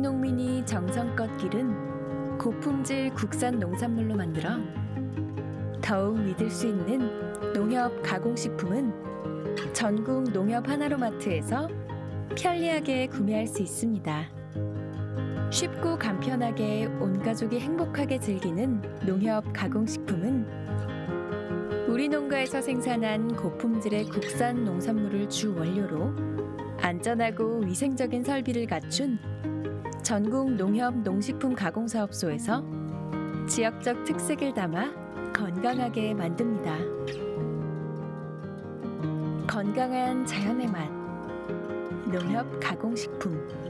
우리 농민이 정성껏 기른 고품질 국산 농산물로 만들어 더욱 믿을 수 있는 농협 가공식품은 전국 농협 하나로마트에서 편리하게 구매할 수 있습니다. 쉽고 간편하게 온 가족이 행복하게 즐기는 농협 가공식품은 우리 농가에서 생산한 고품질의 국산 농산물을 주 원료로 안전하고 위생적인 설비를 갖춘 전국 농협 농식품 가공사업소에서 지역적 특색을 담아 건강하게 만듭니다. 건강한 자연의 맛, 농협 가공식품.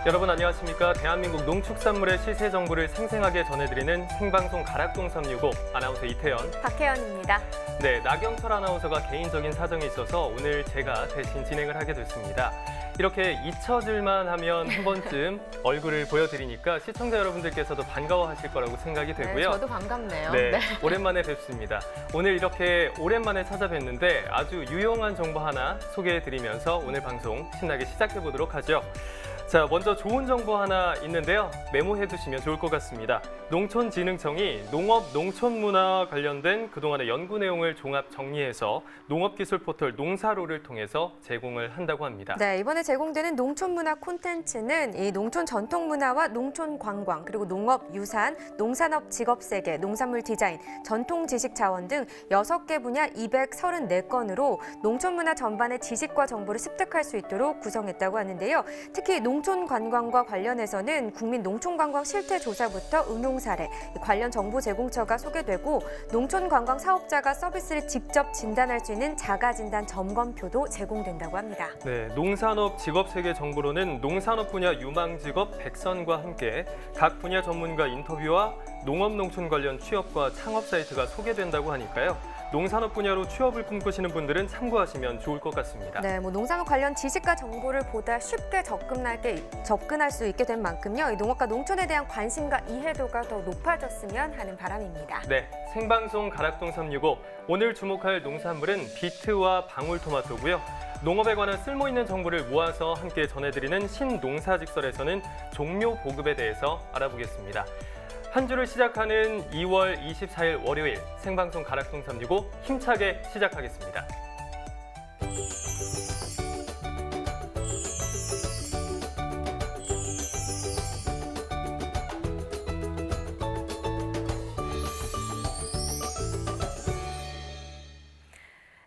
여러분 안녕하십니까? 대한민국 농축산물의 시세 정보를 생생하게 전해드리는 생방송 가락동 365 아나운서 이태연, 박혜연입니다. 네, 나경철 아나운서가 개인적인 사정이 있어서 오늘 제가 대신 진행을 하게 됐습니다. 이렇게 잊혀질만 하면 한 번쯤 얼굴을 보여드리니까 시청자 여러분들께서도 반가워하실 거라고 생각이 되고요. 네, 저도 반갑네요. 네, 오랜만에 뵙습니다. 오늘 이렇게 오랜만에 찾아뵙는데 아주 유용한 정보 하나 소개해드리면서 오늘 방송 신나게 시작해보도록 하죠. 자, 먼저 좋은 정보 하나 있는데요. 메모해두시면 좋을 것 같습니다. 농촌진흥청이 농업 농촌문화 관련된 그동안의 연구 내용을 종합 정리해서 농업기술 포털 농사로를 통해서 제공을 한다고 합니다. 네, 이번에 제공되는 농촌문화 콘텐츠는 이 농촌 전통문화와 농촌 관광, 그리고 농업 유산, 농산업 직업세계, 농산물 디자인, 전통 지식 자원 등 6개 분야 234건으로 농촌문화 전반의 지식과 정보를 습득할 수 있도록 구성했다고 하는데요. 특히 농촌 관광과 관련해서는 국민 농촌 관광 실태 조사부터 응용 사례, 관련 정보 제공처가 소개되고 농촌 관광 사업자가 서비스를 직접 진단할 수 있는 자가진단 점검표도 제공된다고 합니다. 네, 농산업 직업세계 정보로는 농산업 분야 유망직업 100선과 함께 각 분야 전문가 인터뷰와 농업-농촌 관련 취업과 창업 사이트가 소개된다고 하니까요. 농산업 분야로 취업을 꿈꾸시는 분들은 참고하시면 좋을 것 같습니다. 네, 농산업 관련 지식과 정보를 보다 쉽게 접근할 수 있게 된 만큼요. 이 농업과 농촌에 대한 관심과 이해도가 더 높아졌으면 하는 바람입니다. 네, 생방송 가락동 365 오늘 주목할 농산물은 비트와 방울토마토고요. 농업에 관한 쓸모있는 정보를 모아서 함께 전해드리는 신농사직설에서는 종묘 보급에 대해서 알아보겠습니다. 한 주를 시작하는 2월 24일 월요일 생방송 가락동 365 힘차게 시작하겠습니다.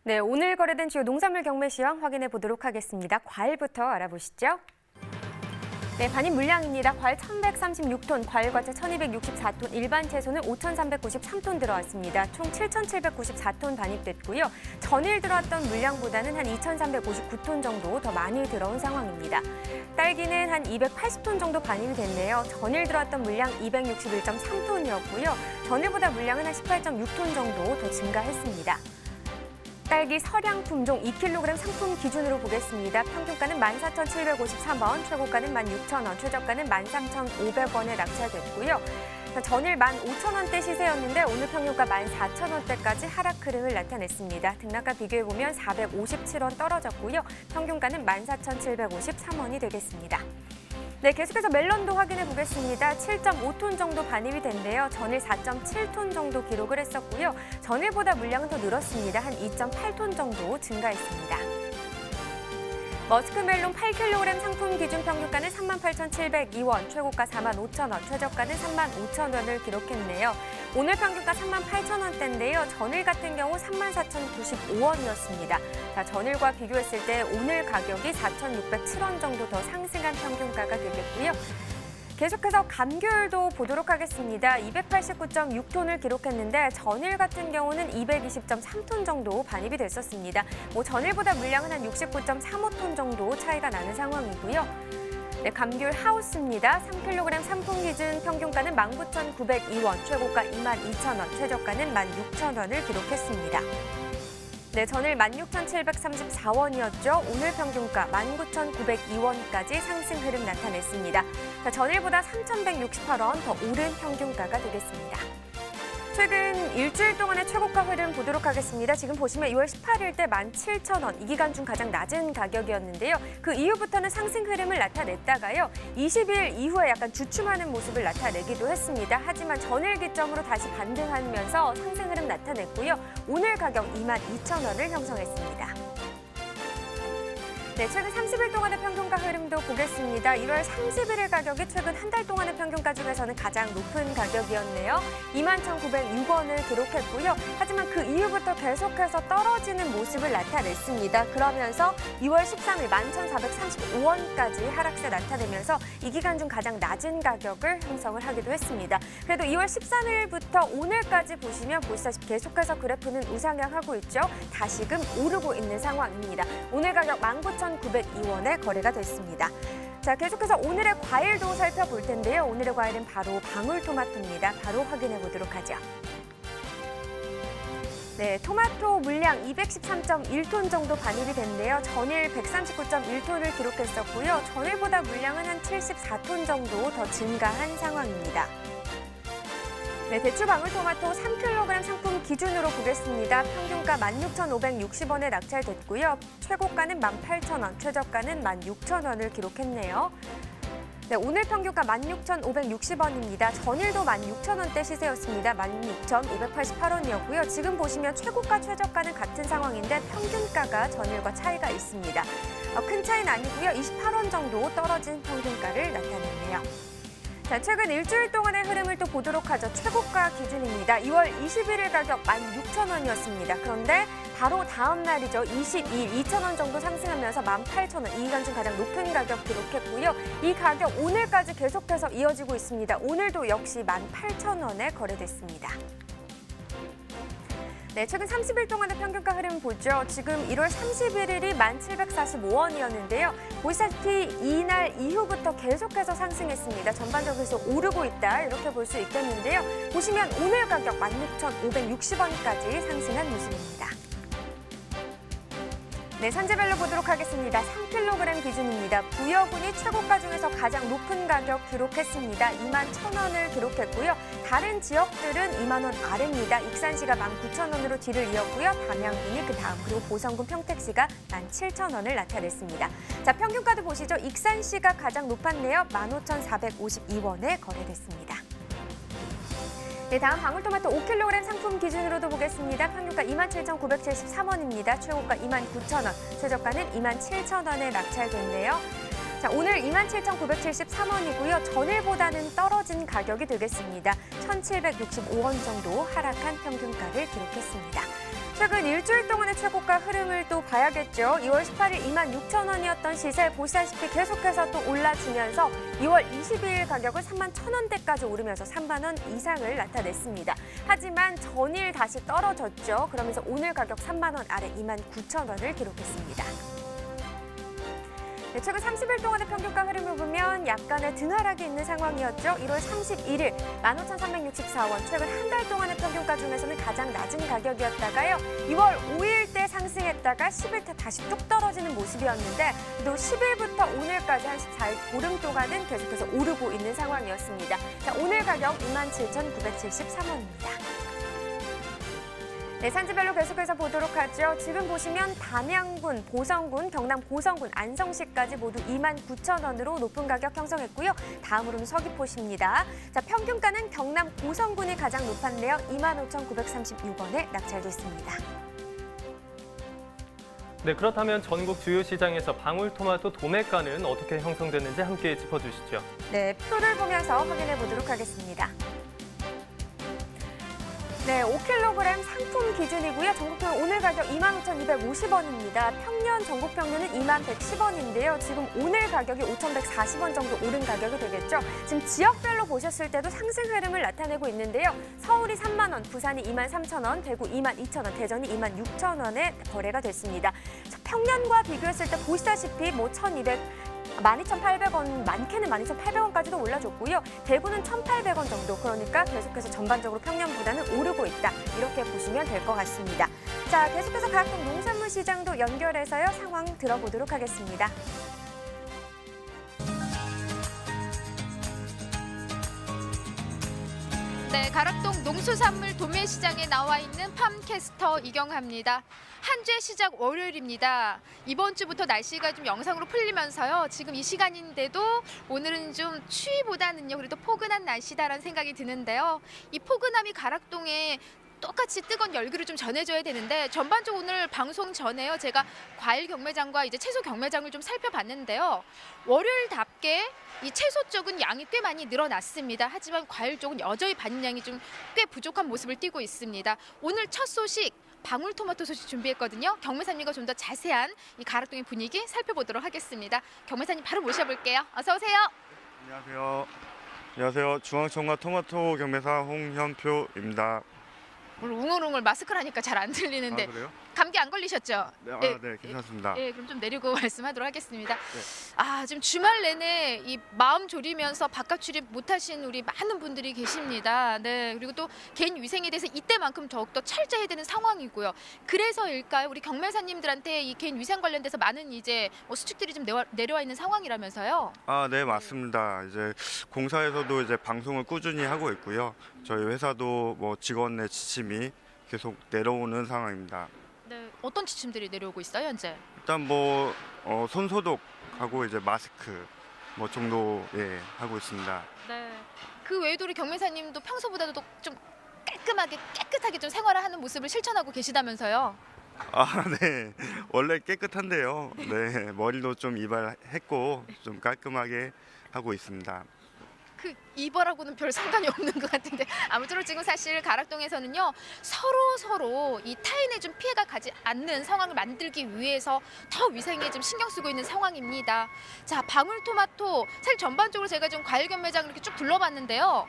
네, 오늘 거래된 주요 농산물 경매 시황 확인해 보도록 하겠습니다. 과일부터 알아보시죠. 네, 반입 물량입니다. 과일 1,136톤, 과일과채 1,264톤, 일반 채소는 5,393톤 들어왔습니다. 총 7,794톤 반입됐고요. 전일 들어왔던 물량보다는 한 2,359톤 정도 더 많이 들어온 상황입니다. 딸기는 한 280톤 정도 반입이 됐네요. 전일 들어왔던 물량 261.3톤이었고요. 전일보다 물량은 한 18.6톤 정도 더 증가했습니다. 딸기 서량 품종 2kg 상품 기준으로 보겠습니다. 평균가는 14,753원, 최고가는 16,000원, 최저가는 13,500원에 낙찰됐고요. 전일 15,000원대 시세였는데 오늘 평균가 14,000원대까지 하락 흐름을 나타냈습니다. 등락과 비교해보면 457원 떨어졌고요. 평균가는 14,753원이 되겠습니다. 네, 계속해서 멜론도 확인해 보겠습니다. 7.5톤 정도 반입이 된데요. 전일 4.7톤 정도 기록을 했었고요. 전일보다 물량은 더 늘었습니다. 한 2.8톤 정도 증가했습니다. 머스크멜론 8kg 상품 기준 평균가는 38,702원, 최고가 45,000원, 최저가는 35,000원을 기록했네요. 오늘 평균가 38,000원대인데요. 전일 같은 경우 34,095원이었습니다. 전일과 비교했을 때 오늘 가격이 4,607원 정도 더 상승한 평균가가 되겠고요. 계속해서 감귤도 보도록 하겠습니다. 289.6톤을 기록했는데 전일 같은 경우는 220.3톤 정도 반입이 됐었습니다. 전일보다 물량은 한 69.35톤 정도 차이가 나는 상황이고요. 네, 감귤 하우스입니다. 3kg 상품 기준 평균가는 19,902원, 최고가 22,000원, 최저가는 16,000원을 기록했습니다. 네, 전일 16,734원이었죠. 오늘 평균가 19,902원까지 상승 흐름 나타냈습니다. 전일보다 3,168원 더 오른 평균가가 되겠습니다. 최근 일주일 동안의 최고가 흐름 보도록 하겠습니다. 지금 보시면 2월 18일 때 17,000원, 이 기간 중 가장 낮은 가격이었는데요. 그 이후부터는 상승 흐름을 나타냈다가요. 20일 이후에 약간 주춤하는 모습을 나타내기도 했습니다. 하지만 전일 기점으로 다시 반등하면서 상승 흐름 나타냈고요. 오늘 가격 22,000원을 형성했습니다. 네, 최근 30일 동안의 평균가 흐름도 보겠습니다. 1월 31일 가격이 최근 한 달 동안의 평균가 중에서는 가장 높은 가격이었네요. 21,906원을 기록했고요. 하지만 그 이후부터 계속해서 떨어지는 모습을 나타냈습니다. 그러면서 2월 13일 11,435원까지 하락세 나타내면서 이 기간 중 가장 낮은 가격을 형성을 하기도 했습니다. 그래도 2월 13일부터 오늘까지 보시면 보시다시피 계속해서 그래프는 우상향하고 있죠. 다시금 오르고 있는 상황입니다. 오늘 가격 19,902원에 거래가 됐습니다. 자, 계속해서 오늘의 과일도 살펴볼 텐데요. 오늘의 과일은 바로 방울토마토입니다. 바로 확인해 보도록 하죠. 네, 토마토 물량 213.1톤 정도 반입이 됐는데요. 전일 139.1톤을 기록했었고요. 전일보다 물량은 한 74톤 정도 더 증가한 상황입니다. 네, 대추 방울토마토 3kg 상품 기준으로 보겠습니다. 평균가 16,560원에 낙찰됐고요. 최고가는 18,000원, 최저가는 16,000원을 기록했네요. 네, 오늘 평균가 16,560원입니다. 전일도 16,000원대 시세였습니다. 16,588원이었고요. 지금 보시면 최고가, 최저가는 같은 상황인데 평균가가 전일과 차이가 있습니다. 큰 차이는 아니고요. 28원 정도 떨어진 평균가를 나타냈네요. 자, 최근 일주일 동안의 흐름을 또 보도록 하죠. 최고가 기준입니다. 2월 21일 가격 16,000원이었습니다. 그런데 바로 다음 날이죠. 22일 2,000원 정도 상승하면서 18,000원, 이 기간 중 가장 높은 가격 기록했고요. 이 가격 오늘까지 계속해서 이어지고 있습니다. 오늘도 역시 18,000원에 거래됐습니다. 네, 최근 30일 동안의 평균가 흐름 보죠. 지금 1월 31일이 1,745원이었는데요. 보시다시피 이날 이후부터 계속해서 상승했습니다. 전반적으로 오르고 있다, 이렇게 볼 수 있겠는데요. 보시면 오늘 가격 16,560원까지 상승한 모습입니다. 네, 산지별로 보도록 하겠습니다. 3kg 기준입니다. 부여군이 최고가 중에서 가장 높은 가격 기록했습니다. 21,000원을 기록했고요. 다른 지역들은 2만 원 아래입니다. 익산시가 19,000원으로 뒤를 이었고요. 담양군이 그 다음, 그리고 보성군 평택시가 17,000원을 나타냈습니다. 자, 평균가도 보시죠. 익산시가 가장 높았네요. 15,452원에 거래됐습니다. 네, 다음 방울토마토 5kg 상품 기준으로도 보겠습니다. 평균가 27,973원입니다. 최고가 29,000원, 최저가는 27,000원에 낙찰됐네요. 자, 오늘 27,973원이고요. 전일보다는 떨어진 가격이 되겠습니다. 1,765원 정도 하락한 평균가를 기록했습니다. 최근 일주일 동안의 최고가 흐름을 또 봐야겠죠. 2월 18일 26,000원이었던 시세 보시다시피 계속해서 또 올라주면서 2월 22일 가격은 31,000원대까지 오르면서 3만 원 이상을 나타냈습니다. 하지만 전일 다시 떨어졌죠. 그러면서 오늘 가격 3만 원 아래 29,000원을 기록했습니다. 네, 최근 30일 동안의 평균가 흐름을 보면 약간의 등하락이 있는 상황이었죠. 1월 31일 15,364원, 최근 한 달 동안의 평균가 중에서는 가장 낮은 가격이었다가요. 2월 5일 때 상승했다가 10일 때 다시 뚝 떨어지는 모습이었는데 또 10일부터 오늘까지 한 14일 보름 동안은 계속해서 오르고 있는 상황이었습니다. 자, 오늘 가격 27,973원입니다. 네, 산지별로 계속해서 보도록 하죠. 지금 보시면 담양군, 보성군, 경남 고성군, 안성시까지 모두 29,000원으로 높은 가격 형성했고요. 다음으로는 서귀포시입니다. 자, 평균가는 경남 고성군이 가장 높았는데요. 25,936원에 낙찰됐습니다. 네, 그렇다면 전국 주요 시장에서 방울토마토 도매가는 어떻게 형성됐는지 함께 짚어주시죠. 네, 표를 보면서 확인해 보도록 하겠습니다. 네, 5kg 상품 기준이고요. 전국평 오늘 가격 25,250원입니다. 평년 전국 평균은 21,110원인데요. 지금 오늘 가격이 5,140원 정도 오른 가격이 되겠죠. 지금 지역별로 보셨을 때도 상승 흐름을 나타내고 있는데요. 서울이 3만 원, 부산이 23,000원, 대구 22,000원, 대전이 26,000원에 거래가 됐습니다. 평년과 비교했을 때 보시다시피 12,800원, 많게는 12,800원까지도 올라줬고요. 대구는 1,800원 정도, 그러니까 계속해서 전반적으로 평년보다는 오르고 있다, 이렇게 보시면 될 것 같습니다. 자, 계속해서 각종 농산물 시장도 연결해서요, 상황 들어보도록 하겠습니다. 네, 가락동 농수산물 도매시장에 나와 있는 팜캐스터 이경하입니다. 한 주의 시작 월요일입니다. 이번 주부터 날씨가 좀 영상으로 풀리면서요. 지금 이 시간인데도 오늘은 좀 추위보다는요. 그래도 포근한 날씨다라는 생각이 드는데요. 이 포근함이 가락동에 똑같이 뜨거운 열기를 좀 전해줘야 되는데 전반적으로 오늘 방송 전에요. 제가 과일 경매장과 이제 채소 경매장을 좀 살펴봤는데요. 월요일답게 이 채소 쪽은 양이 꽤 많이 늘어났습니다. 하지만 과일 쪽은 여전히 반입량이 좀 꽤 부족한 모습을 띠고 있습니다. 오늘 첫 소식 방울토마토 소식 준비했거든요. 경매사님과 좀 더 자세한 이 가락동의 분위기 살펴보도록 하겠습니다. 경매사님 바로 모셔볼게요. 어서 오세요. 안녕하세요. 안녕하세요. 중앙청과 토마토 경매사 홍현표입니다. 오늘 웅얼웅얼 마스크를 하니까 잘 안 들리는데 그래요? 감기 안 걸리셨죠? 네, 괜찮습니다. 예, 그럼 좀 내리고 말씀하도록 하겠습니다. 네. 지금 주말 내내 이 마음 졸이면서 바깥 출입 못하신 우리 많은 분들이 계십니다. 네, 그리고 또 개인 위생에 대해서 이때만큼 더욱더 철저해야 되는 상황이고요. 그래서일까요? 우리 경매사님들한테 이 개인 위생 관련돼서 많은 이제 수칙들이 좀 내려와 있는 상황이라면서요? 네, 맞습니다. 이제 공사에서도 이제 방송을 꾸준히 하고 있고요. 저희 회사도 뭐 직원 내 지침이 계속 내려오는 상황입니다. 네, 어떤 지침들이 내려오고 있어요, 현재? 일단 손 소독하고 이제 마스크 뭐 정도 하고 있습니다. 네. 그 외에도 우리 경매사님도 평소보다도 좀 깔끔하게 깨끗하게 좀 생활을 하는 모습을 실천하고 계시다면서요? 네. 원래 깨끗한데요. 네, 머리도 좀 이발했고 좀 깔끔하게 하고 있습니다. 그 이발하고는 별 상관이 없는 것 같은데 아무쪼록 지금 사실 가락동에서는요 서로 이 타인에 좀 피해가 가지 않는 상황을 만들기 위해서 더 위생에 좀 신경 쓰고 있는 상황입니다. 자, 방울토마토 사실 전반적으로 제가 좀 과일 경매장 이렇게 쭉 둘러봤는데요.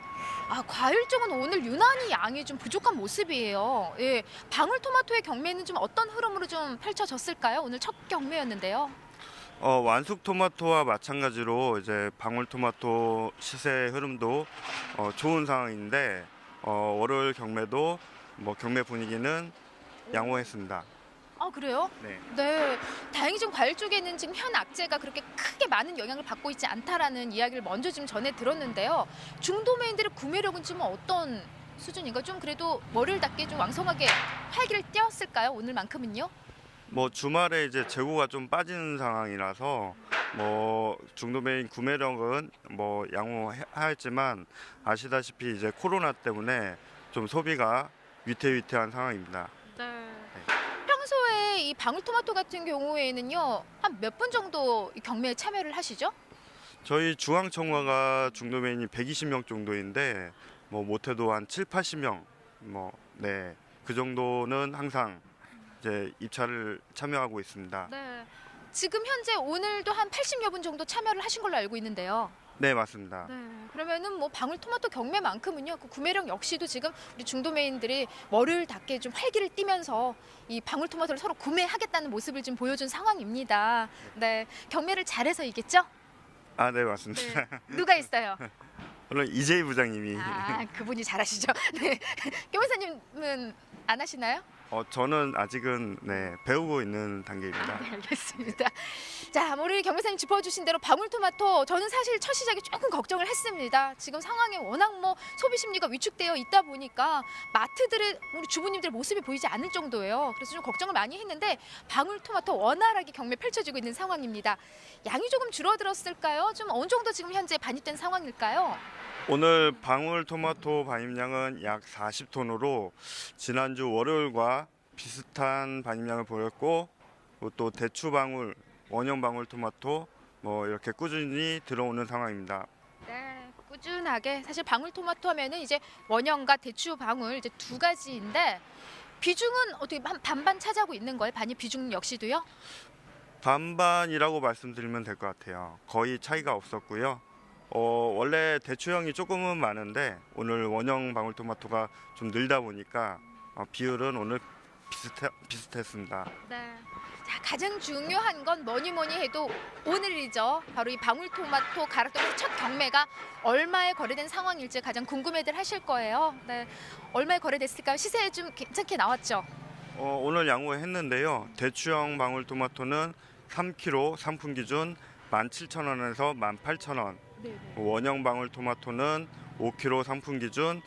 과일 쪽은 오늘 유난히 양이 좀 부족한 모습이에요. 예, 방울토마토의 경매는 좀 어떤 흐름으로 좀 펼쳐졌을까요? 오늘 첫 경매였는데요. 완숙 토마토와 마찬가지로 이제 방울토마토 시세 흐름도 좋은 상황인데 월요일 경매도 뭐 경매 분위기는 양호했습니다. 그래요? 네. 네. 다행히 좀 과일 쪽에는 지금 현 악재가 그렇게 크게 많은 영향을 받고 있지 않다라는 이야기를 먼저 좀 전해 들었는데요. 중도매인들의 구매력은 좀 어떤 수준인가? 좀 그래도 월요일답게 좀 왕성하게 활기를 띄웠을까요? 오늘만큼은요? 뭐 주말에 이제 재고가 좀 빠지는 상황이라서 뭐 중도매인 구매력은 뭐 양호했지만 아시다시피 이제 코로나 때문에 좀 소비가 위태위태한 상황입니다. 네. 평소에 이 방울토마토 같은 경우에는요 한 몇 분 정도 이 경매에 참여를 하시죠? 저희 중앙청과가 중도매인이 120명 정도인데 뭐 못해도 한 7, 80명 그 정도는 항상 이제 입찰을 참여하고 있습니다. 네. 지금 현재 오늘도 한 80여 분 정도 참여를 하신 걸로 알고 있는데요. 네, 맞습니다. 네. 그러면은 뭐 방울토마토 경매만큼은요. 그 구매력 역시도 지금 우리 중도매인들이 월요일답게 좀 활기를 띠면서 이 방울토마토를 서로 구매하겠다는 모습을 좀 보여준 상황입니다. 네. 경매를 잘해서이겠죠? 네, 맞습니다. 네. 누가 있어요? 물론 이재희 부장님이. 그분이 잘하시죠. 네. 경매사님은 안 하시나요? 저는 아직은 배우고 있는 단계입니다. 네, 알겠습니다. 자, 우리 경매사님 짚어주신 대로 방울토마토 저는 사실 첫 시작에 조금 걱정을 했습니다. 지금 상황에 워낙 소비 심리가 위축되어 있다 보니까 마트들의 우리 주부님들 모습이 보이지 않을 정도예요. 그래서 좀 걱정을 많이 했는데 방울토마토 원활하게 경매 펼쳐지고 있는 상황입니다. 양이 조금 줄어들었을까요? 좀 어느 정도 지금 현재 반입된 상황일까요? 오늘 방울토마토 반입량은 약 40톤으로 지난주 월요일과 비슷한 반입량을 보였고 또 대추방울, 원형방울토마토 이렇게 꾸준히 들어오는 상황입니다. 네, 꾸준하게 사실 방울토마토 하면은 이제 원형과 대추방울 이제 두 가지인데 비중은 어떻게 반반 차지하고 있는 거예요? 반입 비중 역시도요? 반반이라고 말씀드리면 될 것 같아요. 거의 차이가 없었고요. 원래 대추형이 조금은 많은데 오늘 원형 방울토마토가 좀 늘다 보니까 비율은 오늘 비슷했습니다. 네. 자, 가장 중요한 건 뭐니 해도 오늘이죠. 바로 이 방울토마토 가락동에서 첫 경매가 얼마에 거래된 상황일지 가장 궁금해들 하실 거예요. 네. 얼마에 거래됐을까요? 시세 좀 괜찮게 나왔죠? 오늘 양호했는데요. 대추형 방울토마토는 3kg 상품 기준 17,000원에서 18,000원. 네. 원형 방울토마토는 5kg 상품 기준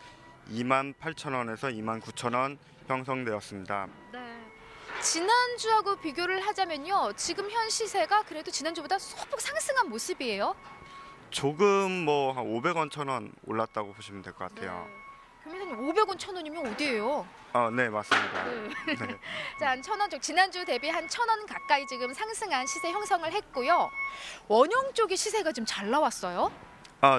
28,000원에서 29,000원 형성되었습니다. 네. 지난주하고 비교를 하자면요. 지금 현 시세가 그래도 지난주보다 소폭 상승한 모습이에요. 조금 뭐 한 500원, 1,000원 올랐다고 보시면 될 것 같아요. 교매사님 500원, 1,000원이면 어디예요? 네, 맞습니다. 네. 네. 자, 한 1,000원 쪽 지난주 대비 한 1,000원 가까이 지금 상승한 시세 형성을 했고요. 원형 쪽이 시세가 좀 잘 나왔어요.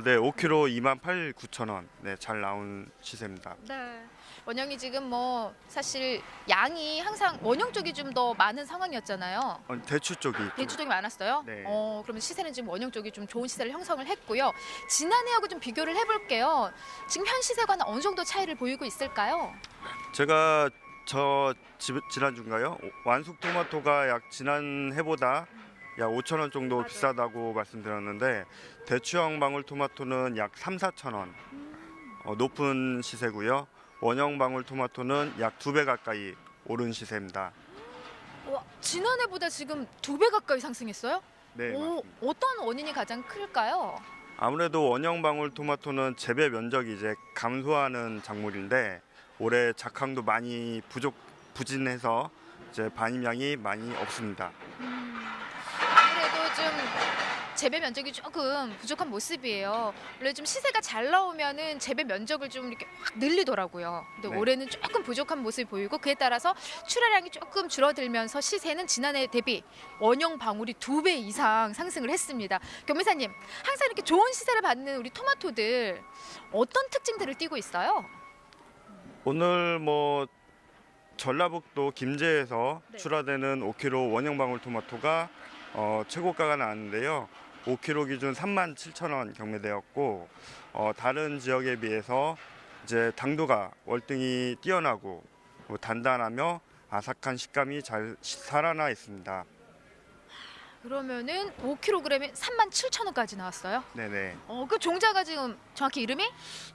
네, 5kg 28,900원. 네, 잘 나온 시세입니다. 네. 원형이 지금 뭐 사실 양이 항상 원형 쪽이 좀 더 많은 상황이었잖아요. 대추 쪽이 좀- 대추 쪽이 많았어요. 네. 그러면 시세는 지금 원형 쪽이 좀 좋은 시세를 형성을 했고요. 지난해하고 좀 비교를 해볼게요. 지금 현 시세과는 어느 정도 차이를 보이고 있을까요? 제가 지난주인가요? 완숙 토마토가 약 지난해보다 약 5,000원 정도 맞아요. 비싸다고 말씀드렸는데 대추형 방울토마토는 약 3,000~4,000원 높은 시세고요. 원형 방울토마토는 약 2배 가까이 오른 시세입니다. 와, 지난해보다 지금 2배 가까이 상승했어요? 네, 맞습니다. 어떤 원인이 가장 클까요? 아무래도 원형 방울토마토는 재배 면적이 이제 감소하는 작물인데 올해 작황도 많이 부진해서 이제 반입량이 많이 없습니다. 아무래도 좀 재배 면적이 조금 부족한 모습이에요. 원래 좀 시세가 잘 나오면은 재배 면적을 좀 이렇게 확 늘리더라고요. 근데 네. 올해는 조금 부족한 모습이 보이고 그에 따라서 출하량이 조금 줄어들면서 시세는 지난해 대비 원형 방울이 2배 이상 상승을 했습니다. 경매사님, 항상 이렇게 좋은 시세를 받는 우리 토마토들 어떤 특징들을 띠고 있어요? 오늘 뭐 전라북도 김제에서 네. 출하되는 5kg 원형 방울토마토가 최고가가 나왔는데요. 5kg 기준 37,000원 경매되었고 다른 지역에 비해서 이제 당도가 월등히 뛰어나고 단단하며 아삭한 식감이 잘 살아나 있습니다. 그러면은 5kg에 37,000원까지 나왔어요. 네네. 그 종자가 지금 정확히 이름이?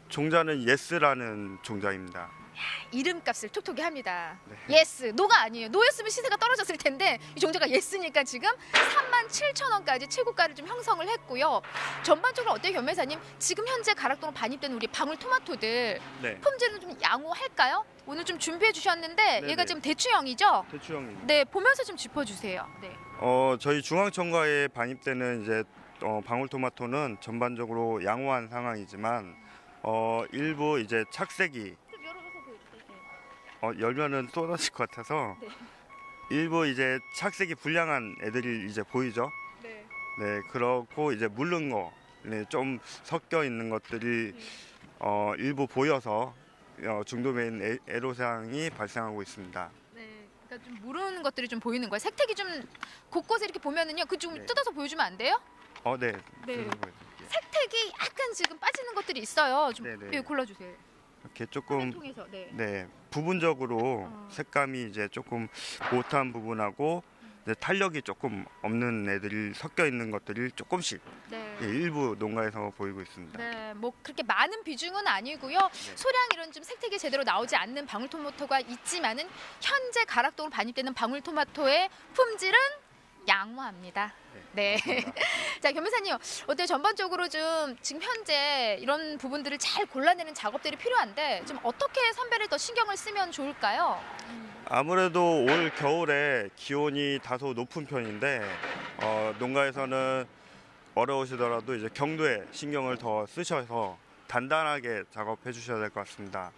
종자는 예스라는 종자입니다. 이름값을 톡톡히 합니다. 네. 예스, 노가 아니에요. 노였으면 시세가 떨어졌을 텐데 이 종자가 예스니까 지금 37,000원까지 최고가를 좀 형성을 했고요. 전반적으로 어때요, 견매사님? 지금 현재 가락동으로 반입된 우리 방울토마토들 네. 품질은 좀 양호할까요? 오늘 좀 준비해 주셨는데 네네. 얘가 지금 대추형이죠? 대추형입니다. 네, 보면서 좀 짚어주세요. 네. 저희 중앙청과에 반입되는 이제 방울토마토는 전반적으로 양호한 상황이지만 일부 이제 착색이 열면은 쏟아질 것 같아서 네. 일부 이제 착색이 불량한 애들이 이제 보이죠. 네. 네, 그렇고 이제 물른 거, 네, 좀 섞여 있는 것들이 일부 보여서 중도매인 애로사항이 발생하고 있습니다. 네. 그러니까 좀 모르는 것들이 좀 보이는 거예요. 색택이 좀 곳곳에 이렇게 보면은요, 그 좀 네. 뜯어서 보여주면 안 돼요? 네. 네. 그런 거 보여드릴게요. 색택이 약간 지금 빠지는 것들이 있어요. 좀 네네. 예, 골라주세요. 이렇게 조금 통해서. 네. 네, 부분적으로 어. 색감이 이제 조금 못한 부분하고 이제 탄력이 조금 없는 애들이 섞여 있는 것들이 조금씩 네. 일부 농가에서 보이고 있습니다. 네, 뭐 그렇게 많은 비중은 아니고요. 네. 소량 이런 좀 색택이 제대로 나오지 않는 방울토마토가 있지만은 현재 가락동으로 반입되는 방울토마토의 품질은 양호합니다. 네. 자, 견매사님, 어때요? 전반적으로 좀 지금 현재 이런 부분들을 잘 골라내는 작업들이 필요한데 좀 어떻게 선별을 더 신경을 쓰면 좋을까요? 아무래도 올 겨울에 기온이 다소 높은 편인데 농가에서는 어려우시더라도 이제 경도에 신경을 더 쓰셔서 단단하게 작업해 주셔야 될 것 같습니다.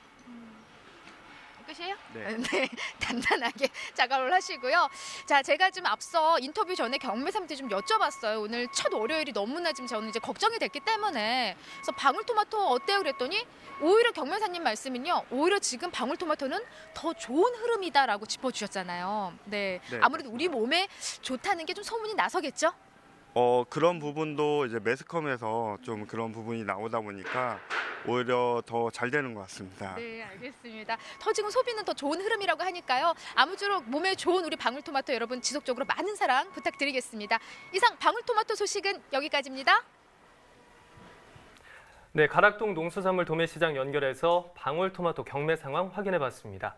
끝이에요? 네. 네, 단단하게 작업을 하시고요. 자, 제가 좀 앞서 인터뷰 전에 경매사님한테 좀 여쭤봤어요. 오늘 첫 월요일이 너무나 지금 저는 이제 걱정이 됐기 때문에 그래서 방울토마토 어때요? 그랬더니 오히려 경매사님 말씀은요. 오히려 지금 방울토마토는 더 좋은 흐름이다라고 짚어주셨잖아요. 네, 네, 아무래도 우리 몸에 좋다는 게 좀 소문이 나서겠죠? 그런 부분도 이제 매스컴에서 좀 그런 부분이 나오다 보니까 오히려 더 잘 되는 것 같습니다. 네, 알겠습니다. 더 지금 소비는 더 좋은 흐름이라고 하니까요. 아무쪼록 몸에 좋은 우리 방울토마토 여러분 지속적으로 많은 사랑 부탁드리겠습니다. 이상 방울토마토 소식은 여기까지입니다. 네, 가락동 농수산물 도매시장 연결해서 방울토마토 경매 상황 확인해 봤습니다.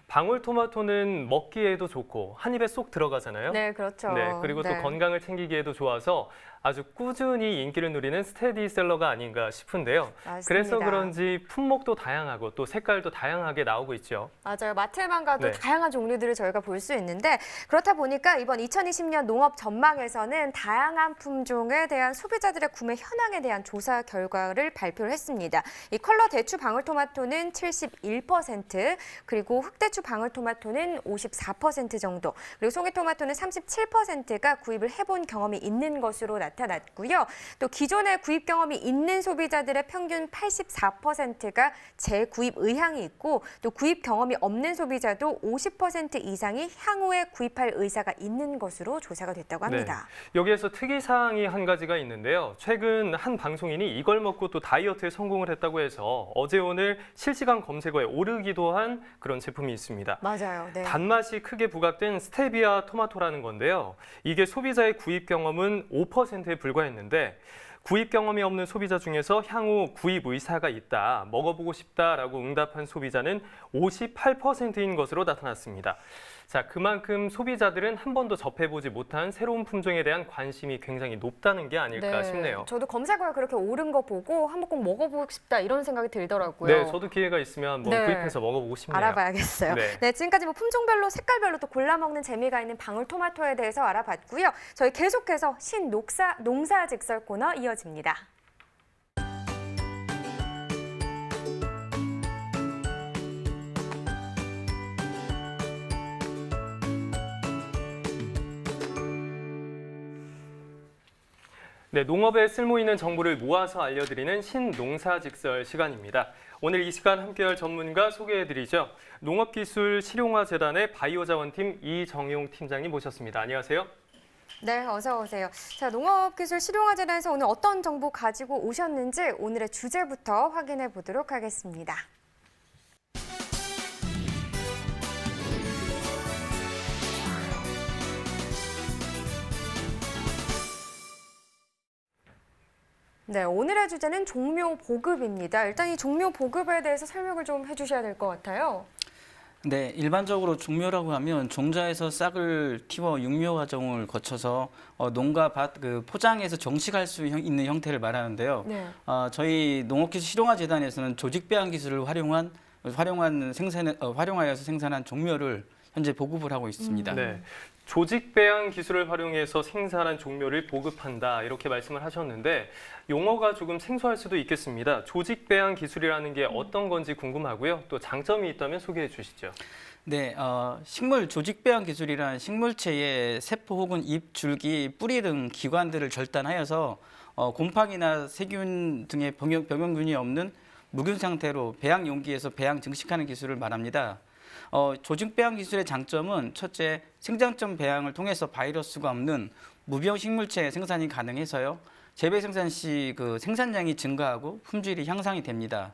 방울토마토는 먹기에도 좋고 한 입에 쏙 들어가잖아요. 네, 그렇죠. 네, 그리고 또 네. 건강을 챙기기에도 좋아서 아주 꾸준히 인기를 누리는 스테디셀러가 아닌가 싶은데요. 맞습니다. 그래서 그런지 품목도 다양하고 또 색깔도 다양하게 나오고 있죠. 맞아요. 마트에만 가도 네. 다양한 종류들을 저희가 볼 수 있는데 그렇다 보니까 이번 2020년 농업 전망에서는 다양한 품종에 대한 소비자들의 구매 현황에 대한 조사 결과를 발표를 했습니다. 이 컬러 대추 방울토마토는 71%, 그리고 흑대추 방울토마토는 54% 정도, 그리고 송이토마토는 37%가 구입을 해본 경험이 있는 것으로 나타났고요. 또 기존에 구입 경험이 있는 소비자들의 평균 84%가 재구입 의향이 있고, 또 구입 경험이 없는 소비자도 50% 이상이 향후에 구입할 의사가 있는 것으로 조사가 됐다고 합니다. 네, 여기에서 특이사항이 한 가지가 있는데요. 최근 한 방송인이 이걸 먹고 또 다이어트에 성공을 했다고 해서 어제 오늘 실시간 검색어에 오르기도 한 그런 제품이 있습니다. 맞아요. 네. 단맛이 크게 부각된 스테비아 토마토라는 건데요. 이게 소비자의 구입 경험은 5%에 불과했는데 구입 경험이 없는 소비자 중에서 향후 구입 의사가 있다, 먹어보고 싶다라고 응답한 소비자는 58%인 것으로 나타났습니다. 자, 그만큼 소비자들은 한 번도 접해보지 못한 새로운 품종에 대한 관심이 굉장히 높다는 게 아닐까 싶네요. 저도 검색어에 그렇게 오른 거 보고 한번 꼭 먹어보고 싶다 이런 생각이 들더라고요. 네, 저도 기회가 있으면 한번 네. 구입해서 먹어보고 싶네요. 알아봐야겠어요. 네. 지금까지 뭐 품종별로 색깔별로 또 골라 먹는 재미가 있는 방울토마토에 대해서 알아봤고요. 저희 계속해서 농사직설 코너 이어집니다. 네, 농업에 쓸모 있는 정보를 모아서 알려드리는 신농사직설 시간입니다. 오늘 이 시간 함께할 전문가 소개해드리죠. 농업기술실용화재단의 바이오자원팀 이정용 팀장님 모셨습니다. 안녕하세요. 네, 어서 오세요. 자, 농업기술실용화재단에서 오늘 어떤 정보 가지고 오셨는지 오늘의 주제부터 확인해 보도록 하겠습니다. 네, 오늘의 주제는 종묘 보급입니다. 일단 이 종묘 보급에 대해서 설명을 좀 해주셔야 될 것 같아요. 네, 일반적으로 종묘라고 하면 종자에서 싹을 틔워 육묘 과정을 거쳐서 농가 밭 포장해서 정식할 수 있는 형태를 말하는데요. 네. 저희 농업기술실용화재단에서는 조직배양 기술을 활용하여서 생산한 종묘를 현재 보급을 하고 있습니다. 네, 조직 배양 기술을 활용해서 생산한 종묘를 보급한다 이렇게 말씀을 하셨는데 용어가 조금 생소할 수도 있겠습니다. 조직 배양 기술이라는 게 어떤 건지 궁금하고요. 또 장점이 있다면 소개해 주시죠. 네, 식물 조직 배양 기술이란 식물체의 세포 혹은 잎, 줄기, 뿌리 등 기관들을 절단하여서 곰팡이나 세균 등의 병원균이 없는 무균 상태로 배양 용기에서 배양 증식하는 기술을 말합니다. 조직 배양 기술의 장점은 첫째, 생장점 배양을 통해서 바이러스가 없는 무병 식물체 생산이 가능해서요. 재배 생산 시 생산량이 증가하고 품질이 향상이 됩니다.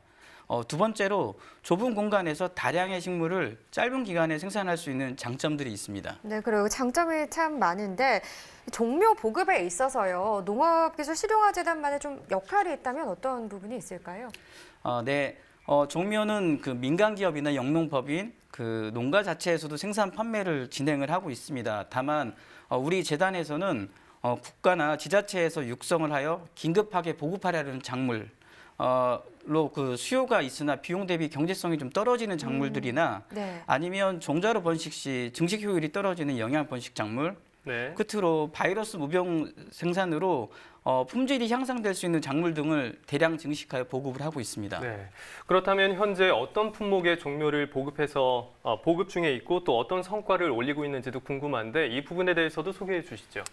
두 번째로 좁은 공간에서 다량의 식물을 짧은 기간에 생산할 수 있는 장점들이 있습니다. 네, 그리고 장점이 참 많은데 종묘 보급에 있어서요. 농업기술실용화재단만의 좀 역할이 있다면 어떤 부분이 있을까요? 네, 종묘는 민간 기업이나 영농법인 농가 자체에서도 생산 판매를 진행을 하고 있습니다. 다만 우리 재단에서는 국가나 지자체에서 육성을 하여 긴급하게 보급하려는 작물로 수요가 있으나 비용 대비 경제성이 좀 떨어지는 작물들이나 네. 아니면 종자로 번식 시 증식 효율이 떨어지는 영양 번식 작물, 네. 끝으로 바이러스 무병 생산으로 품질이 향상될 수 있는 작물 등을 대량 증식하여 보급을 하고 있습니다. 네. 그렇다면 현재 어떤 품목의 종묘를 보급해서 보급 중에 있고 또 어떤 성과를 올리고 있는지도 궁금한데 이 부분에 대해서도 소개해 주시죠.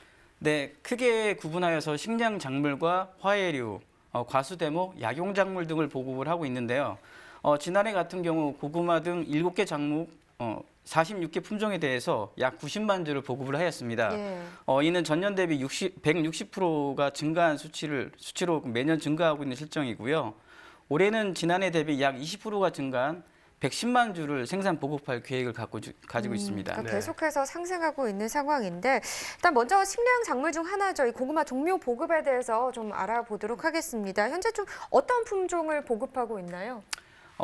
네, 크게 구분하여서 식량 작물과 화해류, 과수대목, 약용작물 등을 보급을 하고 있는데요. 지난해 같은 경우 고구마 등 7개 작물 46개 품종에 대해서 약 90만 주를 보급을 하였습니다. 예. 이는 전년 대비 160%가 증가한 수치로 매년 증가하고 있는 실정이고요. 올해는 지난해 대비 약 20%가 증가한 110만 주를 생산 보급할 계획을 가지고 있습니다. 그러니까 네. 계속해서 상승하고 있는 상황인데 일단 먼저 식량 작물 중 하나죠. 이 고구마 종묘 보급에 대해서 좀 알아보도록 하겠습니다. 현재 좀 어떤 품종을 보급하고 있나요?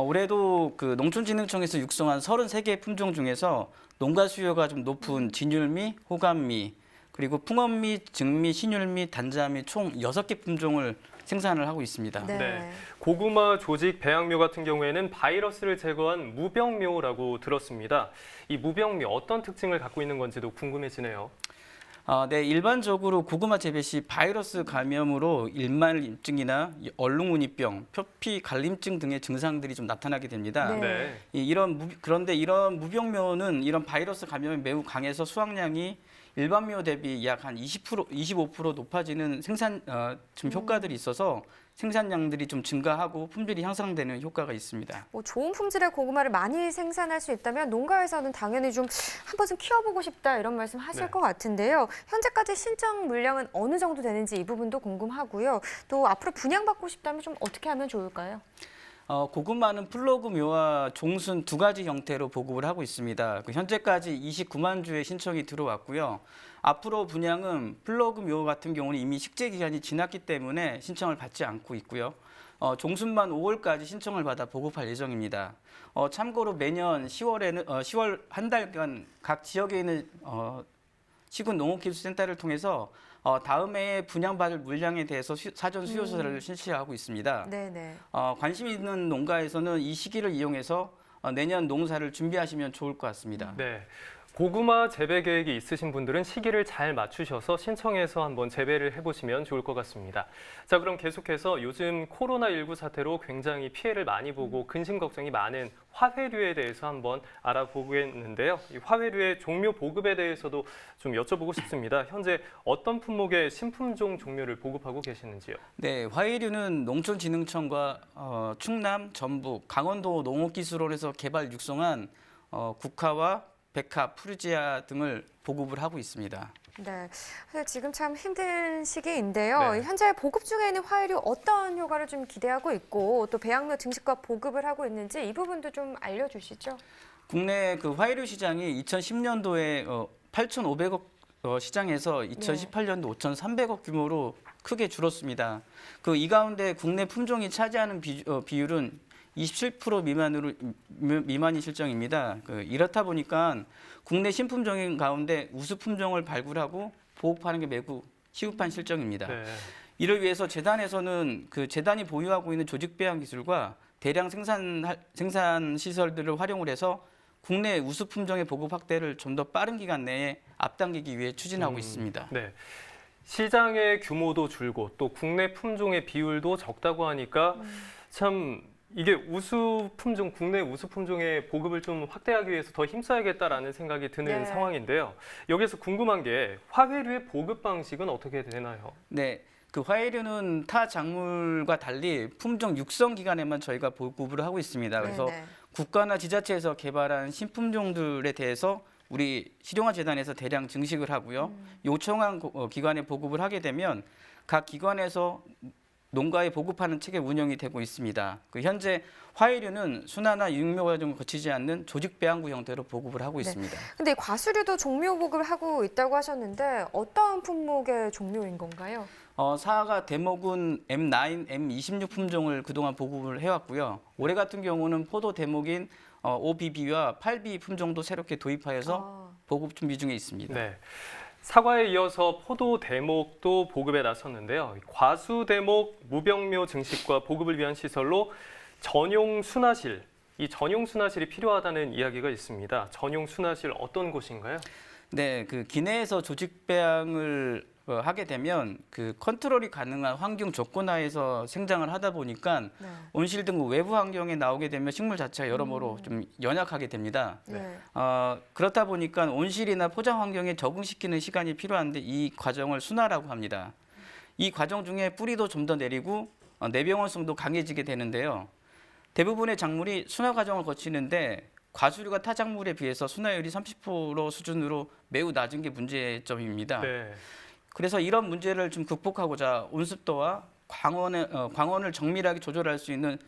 올해도 그 농촌진흥청에서 육성한 33개 품종 중에서 농가 수요가 좀 높은 진율미, 호감미, 그리고 풍엄미, 증미, 신율미, 단자미 총 6개 품종을 생산을 하고 있습니다. 네. 고구마 조직 배양묘 같은 경우에는 바이러스를 제거한 무병묘라고 들었습니다. 이 무병묘 어떤 특징을 갖고 있는 건지도 궁금해지네요. 네, 일반적으로 고구마 재배 시 바이러스 감염으로 일말임증이나 얼룩무늬병, 표피 갈림증 등의 증상들이 좀 나타나게 됩니다. 네. 그런데 이런 무병묘는 이런 바이러스 감염이 매우 강해서 수확량이 일반묘 대비 약 한 20%, 25% 높아지는 좀 효과들이 있어서 생산량들이 좀 증가하고 품질이 향상되는 효과가 있습니다. 뭐 좋은 품질의 고구마를 많이 생산할 수 있다면 농가에서는 당연히 좀 한 번쯤 키워보고 싶다 이런 말씀 하실 네. 것 같은데요. 현재까지 신청 물량은 어느 정도 되는지 이 부분도 궁금하고요. 또 앞으로 분양받고 싶다면 좀 어떻게 하면 좋을까요? 고구마는 플러그 묘와 종순 두 가지 형태로 보급을 하고 있습니다. 현재까지 29만 주의 신청이 들어왔고요. 앞으로 분양은 플러그 묘 같은 경우는 이미 식재 기간이 지났기 때문에 신청을 받지 않고 있고요. 종순만 5월까지 신청을 받아 보급할 예정입니다. 참고로 매년 10월 한 달간 각 지역에 있는 시군 농업기술센터를 통해서 다음 해에 분양받을 물량에 대해서 사전 수요 조사를 실시하고 있습니다. 네네. 관심 있는 농가에서는 이 시기를 이용해서 내년 농사를 준비하시면 좋을 것 같습니다. 네. 고구마 재배 계획이 있으신 분들은 시기를 잘 맞추셔서 신청해서 한번 재배를 해보시면 좋을 것 같습니다. 자, 그럼 계속해서 요즘 코로나19 사태로 굉장히 피해를 많이 보고 근심 걱정이 많은 화훼류에 대해서 한번 알아보겠는데요. 이 화훼류의 종묘 보급에 대해서도 좀 여쭤보고 싶습니다. 현재 어떤 품목의 신품종 종묘를 보급하고 계시는지요? 네, 화훼류는 농촌진흥청과 충남, 전북, 강원도 농업기술원에서 개발 육성한 국화와 백화, 푸르지아 등을 보급을 하고 있습니다. 네, 사실 지금 참 힘든 시기인데요. 네. 현재 보급 중에 있는 화훼류 어떤 효과를 좀 기대하고 있고 또 배양묘 증식과 보급을 하고 있는지 이 부분도 좀 알려주시죠. 국내 그 화훼류 시장이 2010년도에 8,500억 시장에서 2018년도 5,300억 규모로 크게 줄었습니다. 이 가운데 국내 품종이 차지하는 비율은 27% 미만이 실정입니다. 이렇다 보니까 국내 신품종인 가운데 우수 품종을 발굴하고 보급하는 게 매우 시급한 실정입니다. 네. 이를 위해서 재단에서는 재단이 보유하고 있는 조직 배양 기술과 대량 생산 시설들을 활용을 해서 국내 우수 품종의 보급 확대를 좀 더 빠른 기간 내에 앞당기기 위해 추진하고 있습니다. 네. 시장의 규모도 줄고 또 국내 품종의 비율도 적다고 하니까 참 이게 우수 품종, 국내 우수 품종의 보급을 좀 확대하기 위해서 더 힘써야겠다라는 생각이 드는 네. 상황인데요. 여기서 궁금한 게 화훼류의 보급 방식은 어떻게 되나요? 네, 화훼류는 타 작물과 달리 품종 육성 기간에만 저희가 보급을 하고 있습니다. 그래서 네네. 국가나 지자체에서 개발한 신품종들에 대해서 우리 실용화재단에서 대량 증식을 하고요. 요청한 기관에 보급을 하게 되면 각 기관에서 농가에 보급하는 체계 운영이 되고 있습니다. 현재 화훼류는 순화나 육묘 과정을 거치지 않는 조직 배양구 형태로 보급을 하고 있습니다. 근데 과수류도 종묘 보급을 하고 있다고 하셨는데 어떤 품목의 종묘인 건가요? 사과 대목은 M9, M26 품종을 그동안 보급을 해왔고요. 올해 같은 경우는 포도 대목인 OBB와 8B 품종도 새롭게 도입하여서 보급 준비 중에 있습니다. 네. 사과에 이어서 포도 대목도 보급에 나섰는데요. 과수 대목 무병묘 증식과 보급을 위한 시설로 전용 순화실, 이 전용 순화실이 필요하다는 이야기가 있습니다. 전용 순화실 어떤 곳인가요? 네, 기내에서 조직 배양을 하게 되면 컨트롤이 가능한 환경 조건 하에서 생장을 하다 보니까 온실 등 외부 환경에 나오게 되면 식물 자체가 여러모로 좀 연약하게 됩니다. 네. 그렇다 보니까 온실이나 포장 환경에 적응시키는 시간이 필요한데 이 과정을 순화라고 합니다. 이 과정 중에 뿌리도 좀 더 내리고 내병원성도 강해지게 되는데요. 대부분의 작물이 순화 과정을 거치는데 과수류가 타 작물에 비해서 순화율이 30% 수준으로 매우 낮은 게 문제점입니다. 네. 그래서 이런 문제를 좀 극복하고자 온습도와 광원을 정밀하게 조절할 수 있는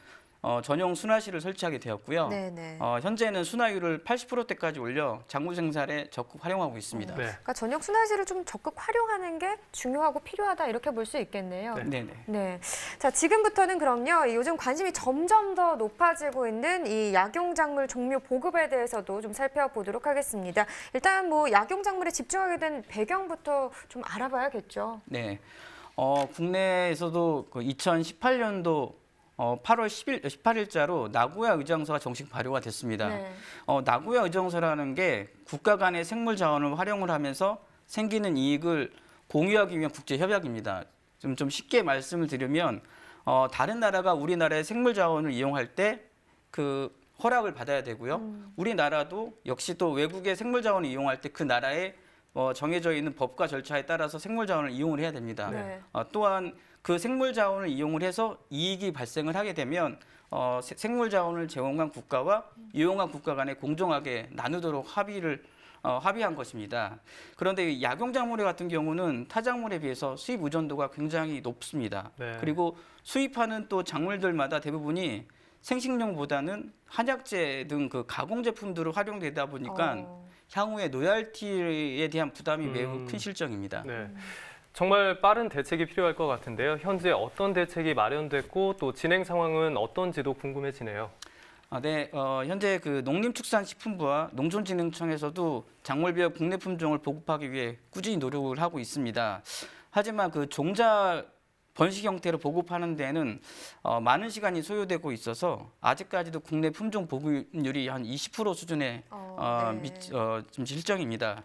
전용 순화실을 설치하게 되었고요. 네네. 현재는 순화율을 80%대까지 올려 작물 생산에 적극 활용하고 있습니다. 네. 그러니까 전용 순환실을 좀 적극 활용하는 게 중요하고 필요하다 이렇게 볼 수 있겠네요. 네. 네네. 네. 자, 지금부터는 그럼요. 요즘 관심이 점점 더 높아지고 있는 이 약용작물 종묘 보급에 대해서도 좀 살펴보도록 하겠습니다. 일단 뭐 약용작물에 집중하게 된 배경부터 좀 알아봐야겠죠. 네. 국내에서도 그 2018년도 8월 18일자로 나고야 의정서가 정식 발효가 됐습니다. 네. 나고야 의정서라는 게 국가 간의 생물 자원을 활용을 하면서 생기는 이익을 공유하기 위한 국제 협약입니다. 좀 쉽게 말씀을 드리면 다른 나라가 우리나라의 생물 자원을 이용할 때 그 허락을 받아야 되고요. 우리나라도 역시 또 외국의 생물 자원을 이용할 때 그 나라의 정해져 있는 법과 절차에 따라서 생물 자원을 이용을 해야 됩니다. 네. 또한 그 생물 자원을 이용을 해서 이익이 발생을 하게 되면 생물 자원을 제공한 국가와 이용한 국가 간에 공정하게 나누도록 합의한 것입니다. 그런데 이 약용작물 같은 경우는 타 작물에 비해서 수입 의존도가 굉장히 높습니다. 네. 그리고 수입하는 또 작물들마다 대부분이 생식용보다는 한약재 등 그 가공 제품들을 활용되다 보니까 향후에 로열티에 대한 부담이 매우 큰 실정입니다. 네. 정말 빠른 대책이 필요할 것 같은데요. 현재 어떤 대책이 마련됐고 또 진행 상황은 어떤지도 궁금해지네요. 네, 현재 그 농림축산식품부와 농촌진흥청에서도 작물비어 국내 품종을 보급하기 위해 꾸준히 노력을 하고 있습니다. 하지만 그 종자 번식 형태로 보급하는 데는 많은 시간이 소요되고 있어서 아직까지도 국내 품종 보급률이 한 20% 수준의 좀 실정입니다.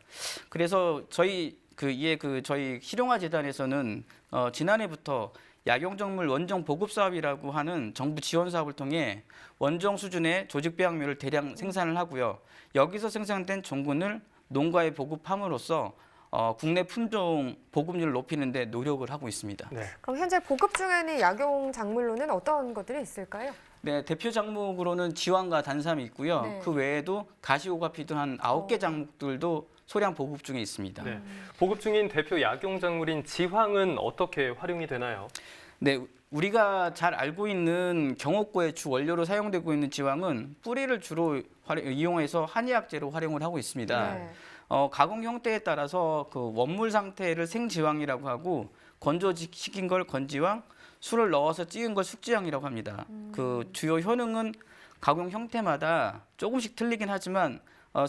그래서 저희 실용화 재단에서는 지난해부터 약용작물 원종 보급 사업이라고 하는 정부 지원 사업을 통해 원종 수준의 조직 배양묘를 대량 생산을 하고요. 여기서 생산된 종군을 농가에 보급함으로써 국내 품종 보급률을 높이는 데 노력을 하고 있습니다. 네. 그럼 현재 보급 중에는 약용작물로는 어떤 것들이 있을까요? 네, 대표 작목으로는 지황과 단삼이 있고요. 네. 그 외에도 가시오가피 등 한 9개 작목들도 소량 보급 중에 있습니다. 네. 보급 중인 대표 약용작물인 지황은 어떻게 활용이 되나요? 네, 우리가 잘 알고 있는 경옥고의 주 원료로 사용되고 있는 지황은 뿌리를 주로 이용해서 한의학재로 활용을 하고 있습니다. 네. 가공 형태에 따라서 그 원물 상태를 생지황이라고 하고 건조시킨 걸 건지황, 술을 넣어서 찌은 걸 숙지황이라고 합니다. 그 주요 효능은 가공 형태마다 조금씩 틀리긴 하지만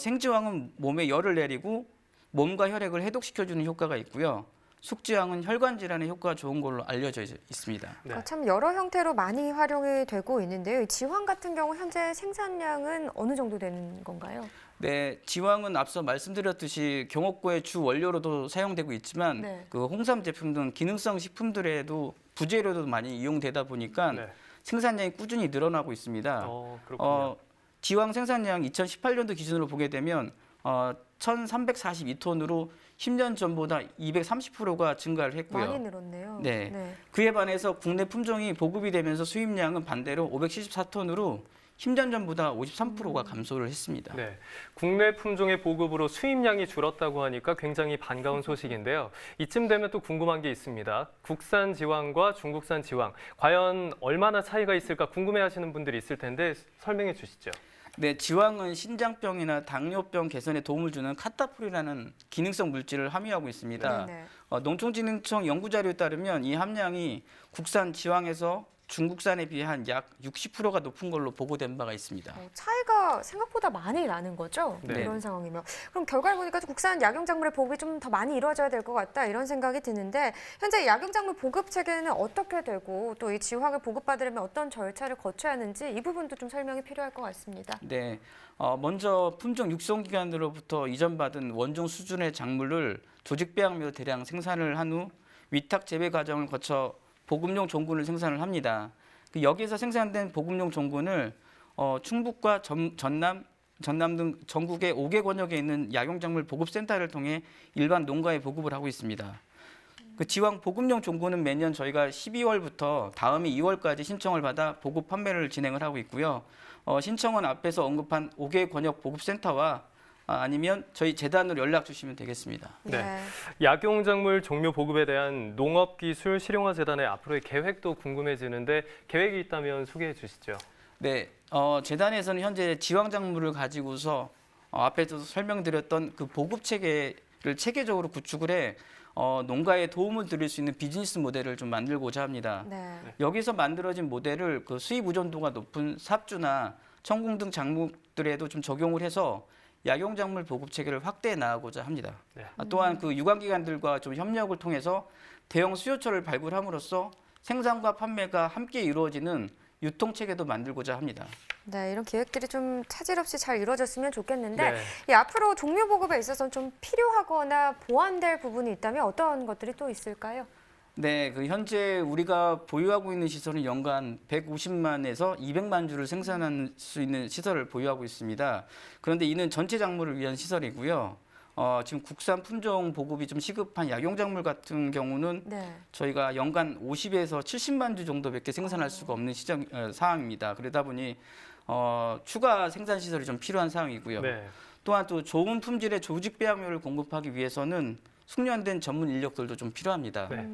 생지황은 몸에 열을 내리고 몸과 혈액을 해독시켜주는 효과가 있고요. 숙지황은 혈관 질환에 효과가 좋은 걸로 알려져 있습니다. 네. 참 여러 형태로 많이 활용이 되고 있는데요. 이 지황 같은 경우 현재 생산량은 어느 정도 되는 건가요? 네, 지황은 앞서 말씀드렸듯이 경옥고의 주 원료로도 사용되고 있지만 네. 그 홍삼 제품 등 기능성 식품들에도 부재료도 많이 이용되다 보니까 네. 생산량이 꾸준히 늘어나고 있습니다. 그렇군요. 지황 생산량 2018년도 기준으로 보게 되면 1,342톤으로 10년 전보다 230%가 증가를 했고요. 많이 늘었네요. 네. 그에 반해서 국내 품종이 보급이 되면서 수입량은 반대로 574톤으로 10년 전보다 53%가 감소를 했습니다. 네, 국내 품종의 보급으로 수입량이 줄었다고 하니까 굉장히 반가운 소식인데요. 이쯤 되면 또 궁금한 게 있습니다. 국산 지황과 중국산 지황, 과연 얼마나 차이가 있을까 궁금해하시는 분들이 있을 텐데 설명해 주시죠. 네, 지황은 신장병이나 당뇨병 개선에 도움을 주는 카타폴이라는 기능성 물질을 함유하고 있습니다. 네네. 농촌진흥청 연구자료에 따르면 이 함량이 국산 지황에서 중국산에 비해 한 약 60%가 높은 걸로 보고된 바가 있습니다. 차이가 생각보다 많이 나는 거죠? 네. 이런 상황이면. 그럼 결과를 보니까 국산 약용작물의 보급이 좀 더 많이 이루어져야 될 것 같다 이런 생각이 드는데 현재 약용작물 보급 체계는 어떻게 되고 또 이 지황을 보급받으려면 어떤 절차를 거쳐야 하는지 이 부분도 좀 설명이 필요할 것 같습니다. 네, 먼저 품종 육성기관으로부터 이전받은 원종 수준의 작물을 조직 배양묘 대량 생산을 한 후 위탁 재배 과정을 거쳐 보급용 종군을 생산을 합니다. 여기에서 생산된 보급용 종군을 충북과 전남 등 전국의 5개 권역에 있는 약용작물 보급센터를 통해 일반 농가에 보급을 하고 있습니다. 그 지황 보급용 종군은 매년 저희가 12월부터 다음해 2월까지 신청을 받아 보급 판매를 진행을 하고 있고요. 신청은 앞에서 언급한 5개 권역 보급센터와 아니면 저희 재단으로 연락 주시면 되겠습니다. 네. 약용작물 종묘 보급에 대한 농업기술 실용화 재단의 앞으로의 계획도 궁금해지는데 계획이 있다면 소개해 주시죠. 네, 재단에서는 현재 지왕작물을 가지고서 앞에서 설명드렸던 그 보급 체계를 체계적으로 구축을 해 농가에 도움을 드릴 수 있는 비즈니스 모델을 좀 만들고자 합니다. 네. 여기서 만들어진 모델을 그 수입 의존도가 높은 삽주나 청궁 등 작물들에도 좀 적용을 해서 약용작물 보급 체계를 확대해 나가고자 합니다. 네. 또한 그 유관기관들과 좀 협력을 통해서 대형 수요처를 발굴함으로써 생산과 판매가 함께 이루어지는 유통 체계도 만들고자 합니다. 네, 이런 기획들이 좀 차질 없이 잘 이루어졌으면 좋겠는데 네. 이 앞으로 종묘 보급에 있어서 좀 필요하거나 보완될 부분이 있다면 어떤 것들이 또 있을까요? 네, 그 현재 우리가 보유하고 있는 시설은 연간 150만에서 200만 주를 생산할 수 있는 시설을 보유하고 있습니다. 그런데 이는 전체 작물을 위한 시설이고요. 지금 국산 품종 보급이 좀 시급한 약용작물 같은 경우는 네. 저희가 연간 50에서 70만 주 정도밖에 생산할 수가 없는 상황입니다. 그러다 보니 추가 생산 시설이 좀 필요한 상황이고요. 네. 또한 또 좋은 품질의 조직 배양료를 공급하기 위해서는 숙련된 전문 인력들도 좀 필요합니다. 네.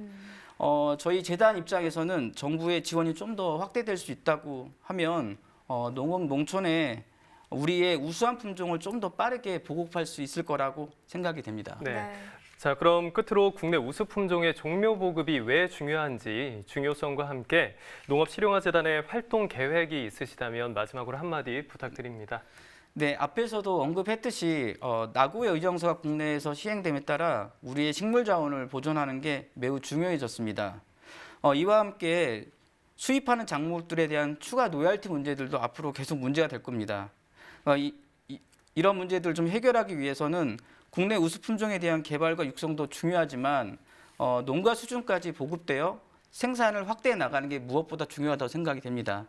저희 재단 입장에서는 정부의 지원이 좀 더 확대될 수 있다고 하면 농업 농촌에 우리의 우수한 품종을 좀 더 빠르게 보급할 수 있을 거라고 생각이 됩니다. 네. 자, 그럼 끝으로 국내 우수 품종의 종묘 보급이 왜 중요한지 중요성과 함께 농업실용화재단의 활동 계획이 있으시다면 마지막으로 한마디 부탁드립니다. 네, 앞에서도 언급했듯이 나고의 의정서가 국내에서 시행됨에 따라 우리의 식물 자원을 보존하는 게 매우 중요해졌습니다. 이와 함께 수입하는 작물들에 대한 추가 로열티 문제들도 앞으로 계속 문제가 될 겁니다. 이런 문제들을 좀 해결하기 위해서는 국내 우수 품종에 대한 개발과 육성도 중요하지만 농가 수준까지 보급되어 생산을 확대해 나가는 게 무엇보다 중요하다고 생각이 됩니다.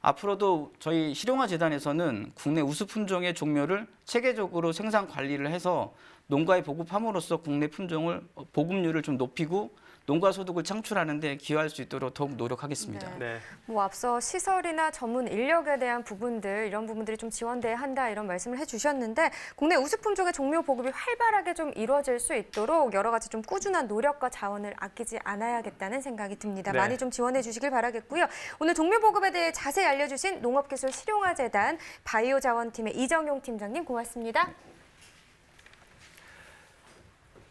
앞으로도 저희 실용화재단에서는 국내 우수 품종의 종묘를 체계적으로 생산 관리를 해서 농가에 보급함으로써 국내 품종을 보급률을 좀 높이고 농가 소득을 창출하는 데 기여할 수 있도록 더욱 노력하겠습니다. 네. 뭐 앞서 시설이나 전문 인력에 대한 부분들 이런 부분들이 좀 지원돼야 한다 이런 말씀을 해주셨는데 국내 우수 품종의 종묘 보급이 활발하게 좀 이루어질 수 있도록 여러 가지 좀 꾸준한 노력과 자원을 아끼지 않아야겠다는 생각이 듭니다. 네. 많이 좀 지원해 주시길 바라겠고요. 오늘 종묘 보급에 대해 자세히 알려주신 농업기술실용화재단 바이오자원팀의 이정용 팀장님 고맙습니다.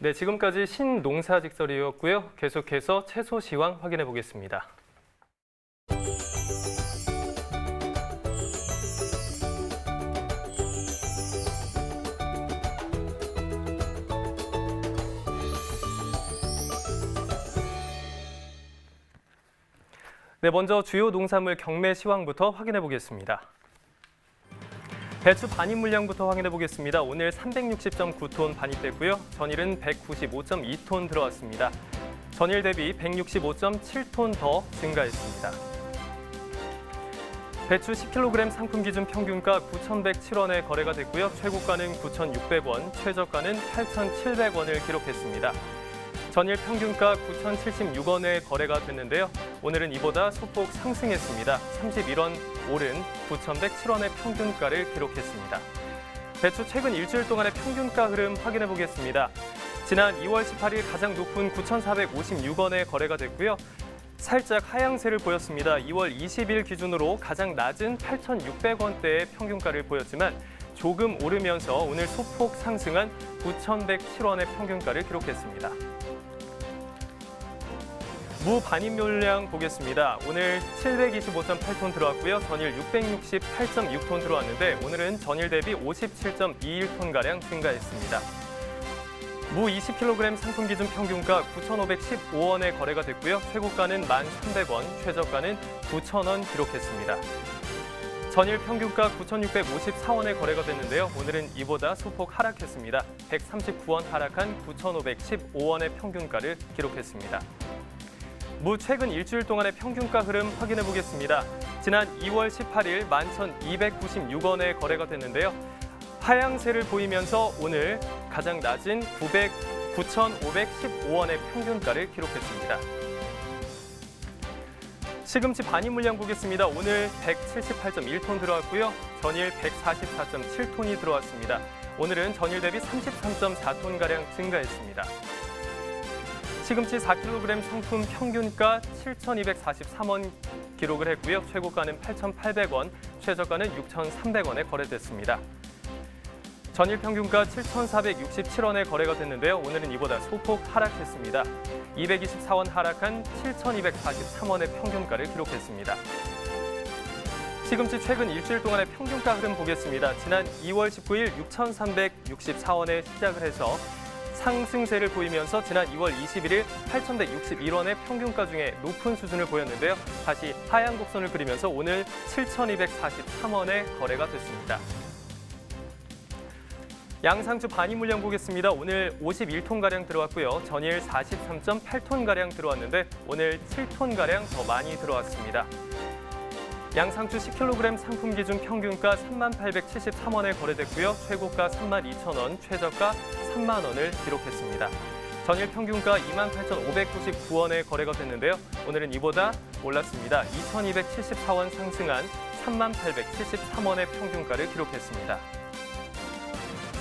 네, 지금까지 신농사직설이었고요. 계속해서 채소 시황 확인해 보겠습니다. 네, 먼저 주요 농산물 경매 시황부터 확인해 보겠습니다. 배추 반입 물량부터 확인해 보겠습니다. 오늘 360.9톤 반입됐고요. 전일은 195.2톤 들어왔습니다. 전일 대비 165.7톤 더 증가했습니다. 배추 10kg 상품 기준 평균가 9,107원에 거래가 됐고요. 최고가는 9,600원, 최저가는 8,700원을 기록했습니다. 전일 평균가 9,076원에 거래가 됐는데요. 오늘은 이보다 소폭 상승했습니다. 31원 오른 9,107원의 평균가를 기록했습니다. 배추 최근 일주일 동안의 평균가 흐름 확인해 보겠습니다. 지난 2월 18일 가장 높은 9,456원에 거래가 됐고요. 살짝 하향세를 보였습니다. 2월 20일 기준으로 가장 낮은 8,600원대의 평균가를 보였지만 조금 오르면서 오늘 소폭 상승한 9,107원의 평균가를 기록했습니다. 무 반입 물량 보겠습니다. 오늘 725.8톤 들어왔고요. 전일 668.6톤 들어왔는데 오늘은 전일 대비 57.21톤가량 증가했습니다. 무 20kg 상품 기준 평균가 9,515원에 거래가 됐고요. 최고가는 1,300원, 최저가는 9,000원 기록했습니다. 전일 평균가 9,654원에 거래가 됐는데요. 오늘은 이보다 소폭 하락했습니다. 139원 하락한 9,515원의 평균가를 기록했습니다. 무 최근 일주일 동안의 평균가 흐름 확인해 보겠습니다. 지난 2월 18일 11,296원에 거래가 됐는데요. 하향세를 보이면서 오늘 가장 낮은 9,515원의 평균가를 기록했습니다. 시금치 반입 물량 보겠습니다. 오늘 178.1톤 들어왔고요. 전일 144.7톤이 들어왔습니다. 오늘은 전일 대비 33.4톤가량 증가했습니다. 시금치 4kg 상품 평균가 7,243원 기록을 했고요. 최고가는 8,800원, 최저가는 6,300원에 거래됐습니다. 전일 평균가 7,467원에 거래가 됐는데요. 오늘은 이보다 소폭 하락했습니다. 224원 하락한 7,243원의 평균가를 기록했습니다. 시금치 최근 일주일 동안의 평균가 흐름 보겠습니다. 지난 2월 19일 6,364원에 시작을 해서 상승세를 보이면서 지난 2월 21일 8,161원의 평균가 중에 높은 수준을 보였는데요. 다시 하향 곡선을 그리면서 오늘 7,243원에 거래가 됐습니다. 양상추 반입 물량 보겠습니다. 오늘 51톤가량 들어왔고요. 전일 43.8톤가량 들어왔는데 오늘 7톤가량 더 많이 들어왔습니다. 양상추 10kg 상품 기준 평균가 3873원에 거래됐고요. 최고가 32,000원, 최저가 3만 원을 기록했습니다. 전일 평균가 28,599원에 거래가 됐는데요. 오늘은 이보다 올랐습니다. 2,274원 상승한 3873원의 평균가를 기록했습니다.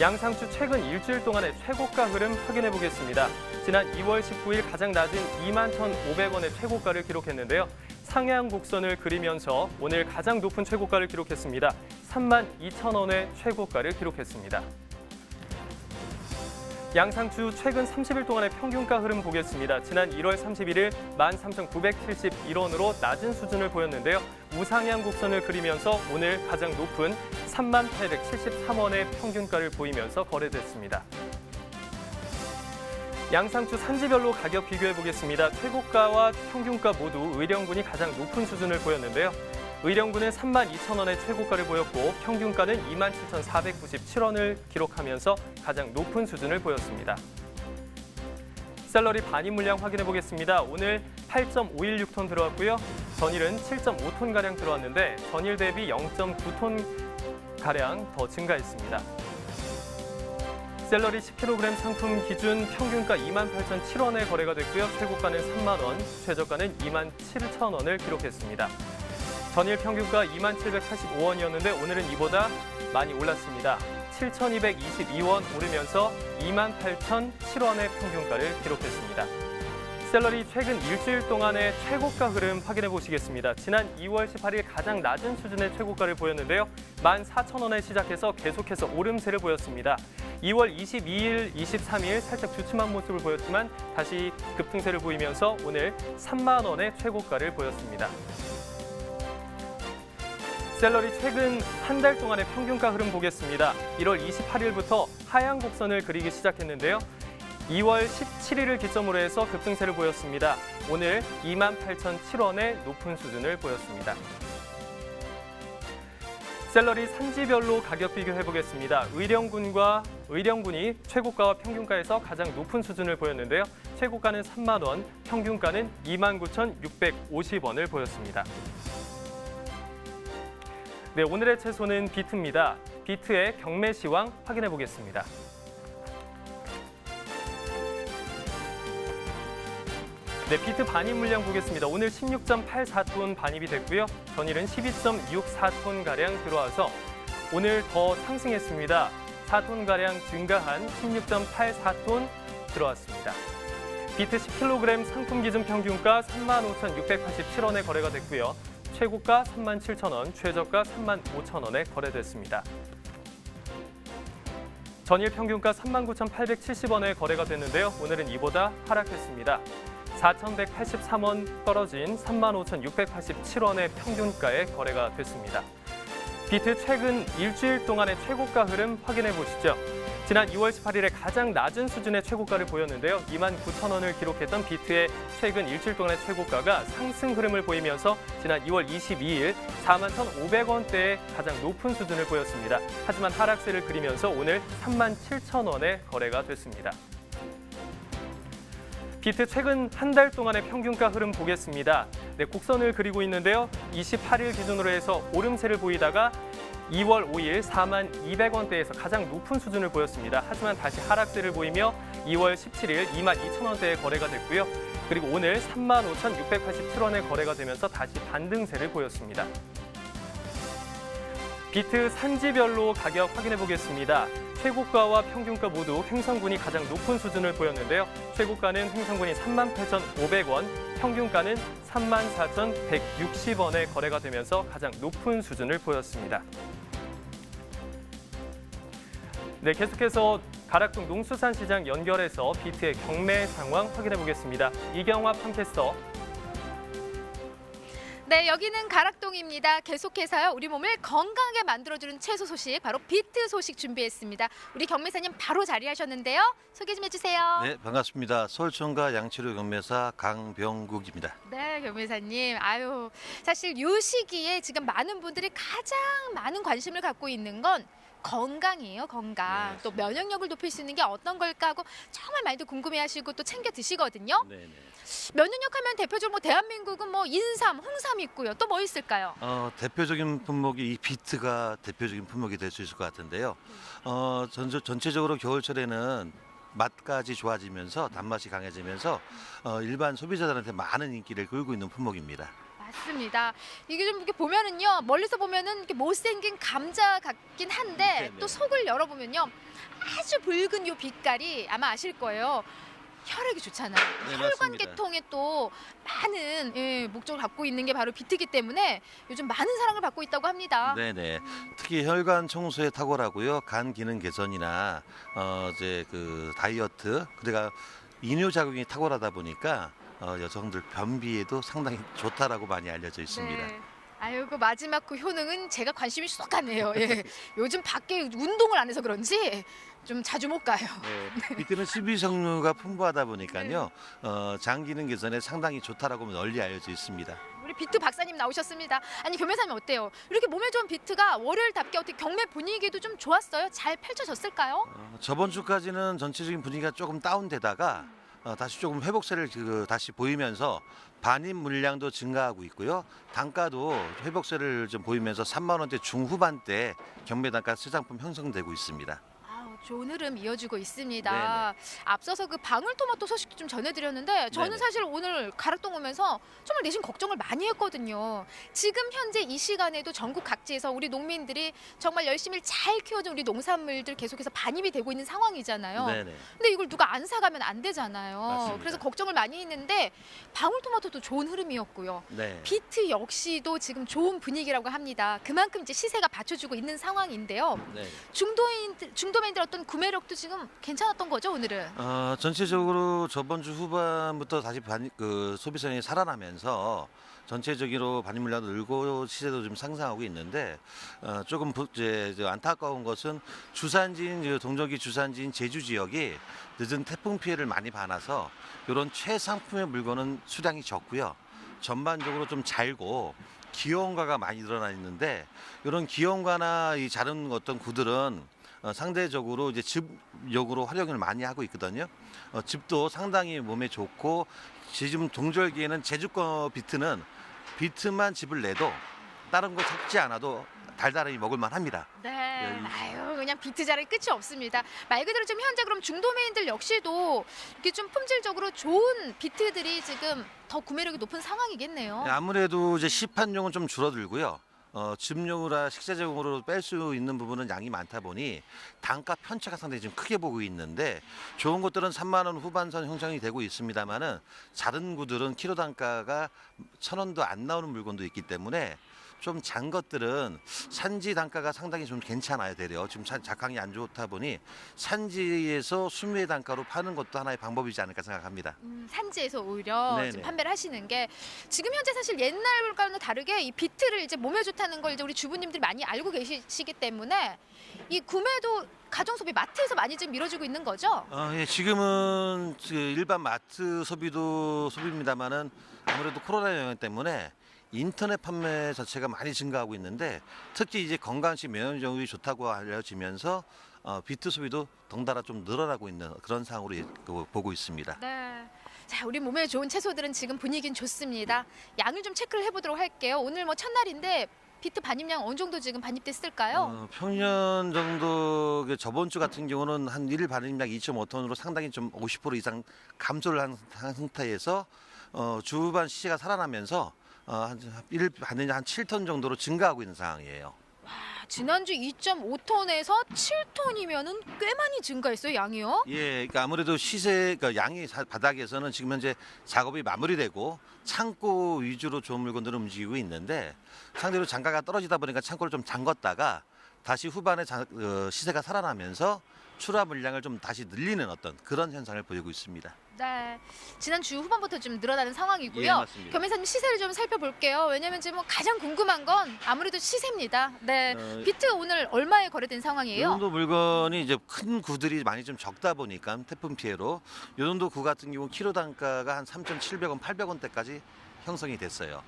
양상추 최근 일주일 동안의 최고가 흐름 확인해 보겠습니다. 지난 2월 19일 가장 낮은 21,500원의 최고가를 기록했는데요. 상향 곡선을 그리면서 오늘 가장 높은 최고가를 기록했습니다. 32,000원의 최고가를 기록했습니다. 양상추 최근 30일 동안의 평균가 흐름 보겠습니다. 지난 1월 31일 13,971원으로 낮은 수준을 보였는데요. 우상향 곡선을 그리면서 오늘 가장 높은 3873원의 평균가를 보이면서 거래됐습니다. 양상추 산지별로 가격 비교해 보겠습니다. 최고가와 평균가 모두 의령군이 가장 높은 수준을 보였는데요. 의령군은 32,000원의 최고가를 보였고 평균가는 27,497원을 기록하면서 가장 높은 수준을 보였습니다. 샐러리 반입 물량 확인해 보겠습니다. 오늘 8.516톤 들어왔고요. 전일은 7.5톤가량 들어왔는데 전일 대비 0.9톤가량 더 증가했습니다. 샐러리 10kg 상품 기준 평균가 28,007원에 거래가 됐고요. 최고가는 3만 원, 최저가는 27,000원을 기록했습니다. 전일 평균가 2785원이었는데 오늘은 이보다 많이 올랐습니다. 7,222원 오르면서 28,007원의 평균가를 기록했습니다. 샐러리 최근 일주일 동안의 최고가 흐름 확인해 보시겠습니다. 지난 2월 18일 가장 낮은 수준의 최고가를 보였는데요. 14,000원에 시작해서 계속해서 오름세를 보였습니다. 2월 22일, 23일 살짝 주춤한 모습을 보였지만 다시 급등세를 보이면서 오늘 3만 원의 최고가를 보였습니다. 샐러리 최근 한 달 동안의 평균가 흐름 보겠습니다. 1월 28일부터 하향 곡선을 그리기 시작했는데요. 2월 17일을 기점으로 해서 급등세를 보였습니다. 오늘 28,007원의 높은 수준을 보였습니다. 샐러리 산지별로 가격 비교해 보겠습니다. 의령군이 최고가와 평균가에서 가장 높은 수준을 보였는데요. 최고가는 3만 원, 평균가는 29,650원을 보였습니다. 네, 오늘의 채소는 비트입니다. 비트의 경매 시황 확인해 보겠습니다. 네, 비트 반입 물량 보겠습니다. 오늘 16.84톤 반입이 됐고요. 전일은 12.64톤가량 들어와서 오늘 더 상승했습니다. 4톤가량 증가한 16.84톤 들어왔습니다. 비트 10kg 상품 기준 평균가 35,687원에 거래가 됐고요. 최고가 37,000원, 최저가 35,000원에 거래됐습니다. 전일 평균가 39,870원에 거래가 됐는데요. 오늘은 이보다 하락했습니다. 4,183원 떨어진 35,687원의 평균가에 거래가 됐습니다. 비트 최근 일주일 동안의 최고가 흐름 확인해 보시죠. 지난 2월 18일에 가장 낮은 수준의 최고가를 보였는데요. 29,000원을 기록했던 비트의 최근 일주일 동안의 최고가가 상승 흐름을 보이면서 지난 2월 22일 41,500원대의 가장 높은 수준을 보였습니다. 하지만 하락세를 그리면서 오늘 37,000원에 거래가 됐습니다. 비트 최근 한 달 동안의 평균가 흐름 보겠습니다. 네, 곡선을 그리고 있는데요. 28일 기준으로 해서 오름세를 보이다가 2월 5일 42,200원대에서 가장 높은 수준을 보였습니다. 하지만 다시 하락세를 보이며 2월 17일 22,000원대에 거래가 됐고요. 그리고 오늘 35,687원에 거래가 되면서 다시 반등세를 보였습니다. 비트 산지별로 가격 확인해 보겠습니다. 최고가와 평균가 모두 횡성군이 가장 높은 수준을 보였는데요. 최고가는 횡성군이 38,500원, 평균가는 34,160원에 거래가 되면서 가장 높은 수준을 보였습니다. 네, 계속해서 가락동 농수산시장 연결해서 비트의 경매 상황 확인해 보겠습니다. 이경화 팜캐스터. 네, 여기는 가락동입니다. 계속해서요, 우리 몸을 건강하게 만들어주는 채소 소식, 바로 비트 소식 준비했습니다. 우리 경매사님 바로 자리하셨는데요. 소개 좀 해주세요. 네, 반갑습니다. 서울청가 양치료 경매사 강병국입니다. 네, 경매사님. 아유, 사실 이 시기에 지금 많은 분들이 가장 많은 관심을 갖고 있는 건 건강이에요, 건강. 네. 또 면역력을 높일 수 있는 게 어떤 걸까 하고 정말 많이들 궁금해하시고 또 챙겨 드시거든요. 네, 네. 면역력 하면 대표적으로 뭐 대한민국은 뭐 인삼, 홍삼 있고요. 또 뭐 있을까요? 대표적인 품목이 이 비트가 대표적인 품목이 될 수 있을 것 같은데요. 전체적으로 겨울철에는 맛까지 좋아지면서 단맛이 강해지면서 일반 소비자들한테 많은 인기를 끌고 있는 품목입니다. 맞습니다. 이게 좀 이렇게 보면은요, 멀리서 보면은 이렇게 못생긴 감자 같긴 한데 네네. 또 속을 열어보면요, 아주 붉은 요 빛깔이 아마 아실 거예요. 혈액이 좋잖아요. 네, 혈관 맞습니다. 계통에 또 많은 목적을 갖고 있는 게 바로 비트이기 때문에 요즘 많은 사랑을 받고 있다고 합니다. 네네. 특히 혈관 청소에 탁월하고요. 간 기능 개선이나 이제 그 다이어트, 그러니까 이뇨 작용이 탁월하다 보니까 여성들 변비에도 상당히 좋다라고 많이 알려져 있습니다. 네. 아유, 그 마지막 그 효능은 제가 관심이 쏙 가네요. 예. 요즘 밖에 운동을 안 해서 그런지 좀 자주 못 가요. 네, 비트는 식이섬유가 풍부하다 보니까요. 장 기능 개선에 상당히 좋다라고 널리 알려져 있습니다. 우리 비트 박사님 나오셨습니다. 아니, 경매사님 어때요? 이렇게 몸에 좋은 비트가 월요일답게 어떻게 경매 분위기도 좀 좋았어요? 잘 펼쳐졌을까요? 저번 주까지는 전체적인 분위기가 조금 다운되다가 다시 조금 회복세를 다시 보이면서 반입 물량도 증가하고 있고요. 단가도 회복세를 좀 보이면서 3만 원대 중후반대 경매 단가 시장품 형성되고 있습니다. 아우, 좋은 흐름 이어지고 있습니다. 앞서서 그 방울토마토 소식도 좀 전해드렸는데 저는 네네. 사실 오늘 가락동 오면서 정말 내심 걱정을 많이 했거든요. 지금 현재 이 시간에도 전국 각지에서 우리 농민들이 정말 열심히 잘 키워준 우리 농산물들 계속해서 반입이 되고 있는 상황이잖아요. 네네. 근데 이걸 누가 안 사가면 안 되잖아요. 맞습니다. 그래서 걱정을 많이 했는데 방울토마토도 좋은 흐름이었고요. 네. 비트 역시도 지금 좋은 분위기라고 합니다. 그만큼 이제 시세가 받쳐주고 있는 상황인데요. 네. 중도민들 어떤 구매력도 지금 괜찮았던 거죠, 오늘은? 전체적으로 저번 주 후반부터 다시 소비성이 살아나면서 전체적으로 반입 물량도 늘고 시세도 좀 상승하고 있는데 조금 이제 안타까운 것은 주산지인 동절기 주산지인 제주 지역이 늦은 태풍 피해를 많이 받아서 이런 최상품의 물건은 수량이 적고요. 전반적으로 좀 잘고 기형가가 많이 늘어나 있는데 이런 기형가나 이 다른 어떤 구들은 상대적으로 이제 즙용으로 활용을 많이 하고 있거든요. 즙도 상당히 몸에 좋고 지금 동절기에는 제주거 비트는 비트만 즙을 내도 다른 거 섞지 않아도 달달하게 먹을만 합니다. 네. 아유, 그냥 비트 자랑이 끝이 없습니다. 말 그대로 지금 현재 그럼 중도메인들 역시도 이렇게 좀 품질적으로 좋은 비트들이 지금 더 구매력이 높은 상황이겠네요. 아무래도 이제 시판용은 좀 줄어들고요. 즙용이라 식재용으로 뺄 수 있는 부분은 양이 많다 보니 단가 편차가 상당히 좀 크게 보고 있는데 좋은 것들은 3만 원 후반선 형성이 되고 있습니다만은 작은 구들은 키로 단가가 1,000원도 안 나오는 물건도 있기 때문에 좀 잔 것들은 산지 단가가 상당히 좀 괜찮아야 돼요. 지금 작황이 안 좋다 보니 산지에서 수매 단가로 파는 것도 하나의 방법이지 않을까 생각합니다. 산지에서 오히려 네네. 지금 판매를 하시는 게 지금 현재 사실 옛날과는 다르게 이 비트를 이제 몸에 좋다는 걸 이제 우리 주부님들이 많이 알고 계시기 때문에 이 구매도 가정 소비 마트에서 많이 지금 이루어지고 있는 거죠? 예, 지금은 일반 마트 소비도 소비입니다만은 아무래도 코로나 영향 때문에 인터넷 판매 자체가 많이 증가하고 있는데 특히 이제 건강식 면역력이 좋다고 알려지면서 비트 소비도 덩달아 좀 늘어나고 있는 그런 상황으로 보고 있습니다. 네. 자, 우리 몸에 좋은 채소들은 지금 분위기는 좋습니다. 양을 좀 체크를 해보도록 할게요. 오늘 뭐 첫날인데 비트 반입량 어느 정도 지금 반입됐을까요? 평년 정도 저번 주 같은 경우는 한 1일 반입량 2.5톤으로 상당히 좀 50% 이상 감소를 한 상태에서 주반 시세가 살아나면서 한 1일 반입량 한 7톤 정도로 증가하고 있는 상황이에요. 지난주 2.5톤에서 7톤이면은 꽤 많이 증가했어요, 양이요? 예, 그러니까 아무래도 시세, 그러니까 양이 바닥에서는 지금 현재 작업이 마무리되고 창고 위주로 좋은 물건들을 움직이고 있는데 상대로 장가가 떨어지다 보니까 창고를 좀 잠궜다가 다시 후반에 시세가 살아나면서 출하 물량을 좀 다시 늘리는 어떤 그런 현상을 보이고 있습니다. 네, 지난주 후반부터 좀 늘어나는 상황이고요. 예, 맞습니다. 겸해사님 시세를 좀 살펴볼게요. 왜냐면 지금 뭐 가장 궁금한 건 아무래도 시세입니다. 네, 비트 오늘 얼마에 거래된 이 상황이에요? 정도 물건이 이제 큰 구들이 많이 좀 적다 보니까 태풍 피해로 이 정도 구 같은 경우 키로 단가가 한 3,700원, 800원대까지 형성이 됐어요.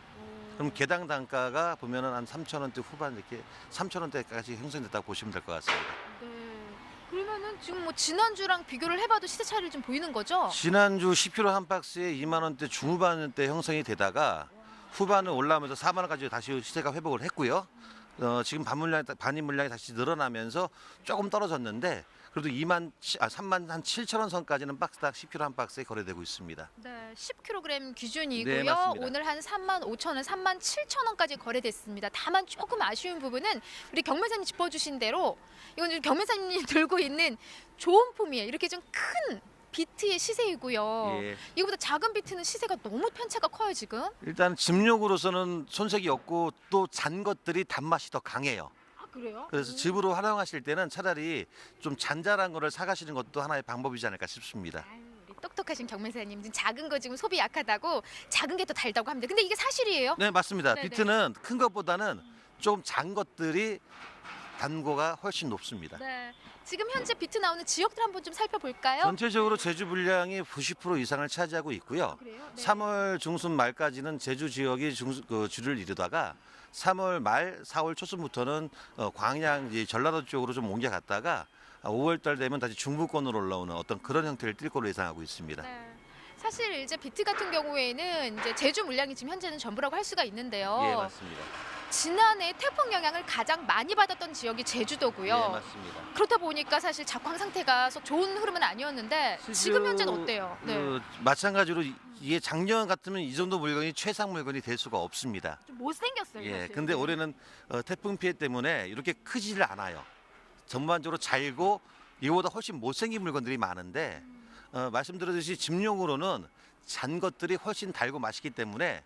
그럼 개당 단가가 보면은 한 3,000원대 후반 이렇게 3,000원대까지 형성됐다고 보시면 될 것 같습니다. 네. 그러면은 지금 뭐 지난주랑 비교를 해봐도 시세 차이를 좀 보이는 거죠? 지난주 10kg 한 박스에 2만 원대 중후반대 형성이 되다가 후반은 올라오면서 4만 원까지 다시 시세가 회복을 했고요. 지금 반입 물량이 다시 늘어나면서 조금 떨어졌는데 그래도 3만 한 7천 원 선까지는 박스당 10kg 한 박스에 거래되고 있습니다. 네, 10kg 기준이고요. 네, 맞습니다. 오늘 한 3만 5천 원, 3만 7천 원까지 거래됐습니다. 다만 조금 아쉬운 부분은 우리 경매사님 짚어주신 대로 이건 지금 경매사님이 들고 있는 좋은 폼이에요. 이렇게 좀 큰 비트의 시세이고요. 예. 이거보다 작은 비트는 시세가 너무 편차가 커요 지금. 일단 집용으로서는 손색이 없고 또 잔 것들이 단맛이 더 강해요. 아 그래요? 그래서 집으로 활용하실 때는 차라리 좀 잔잔한 거를 사가시는 것도 하나의 방법이지 않을까 싶습니다. 아유, 우리 똑똑하신 경매사님 지금 작은 거 지금 소비 약하다고 작은 게 더 달다고 합니다. 근데 이게 사실이에요? 네, 맞습니다. 네네. 비트는 큰 것보다는 좀 잔 것들이 단고가 훨씬 높습니다. 네. 지금 현재 비트 나오는 지역들 한번 좀 살펴볼까요? 전체적으로 제주 물량이 90% 이상을 차지하고 있고요. 그래요? 네. 3월 중순 말까지는 제주 지역이 주를 이루다가 3월 말, 4월 초순부터는 광양, 전라도 쪽으로 좀 옮겨갔다가 5월 달 되면 다시 중부권으로 올라오는 어떤 그런 형태를 띌 걸로 예상하고 있습니다. 네. 사실 이제 비트 같은 경우에는 이제 제주 물량이 지금 현재는 전부라고 할 수가 있는데요. 예, 맞습니다. 지난해 태풍 영향을 가장 많이 받았던 지역이 제주도고요. 예, 맞습니다. 그렇다 보니까 사실 작황 상태가 좋은 흐름은 아니었는데 지금 현재는 어때요? 네. 마찬가지로 이게 작년 같으면 이 정도 물건이 최상 물건이 될 수가 없습니다. 좀 못생겼어요. 예, 사실. 근데 올해는 태풍 피해 때문에 이렇게 크지를 않아요. 전반적으로 잘고 이거보다 훨씬 못생긴 물건들이 많은데 말씀드렸듯이 집용으로는 잔 것들이 훨씬 달고 맛있기 때문에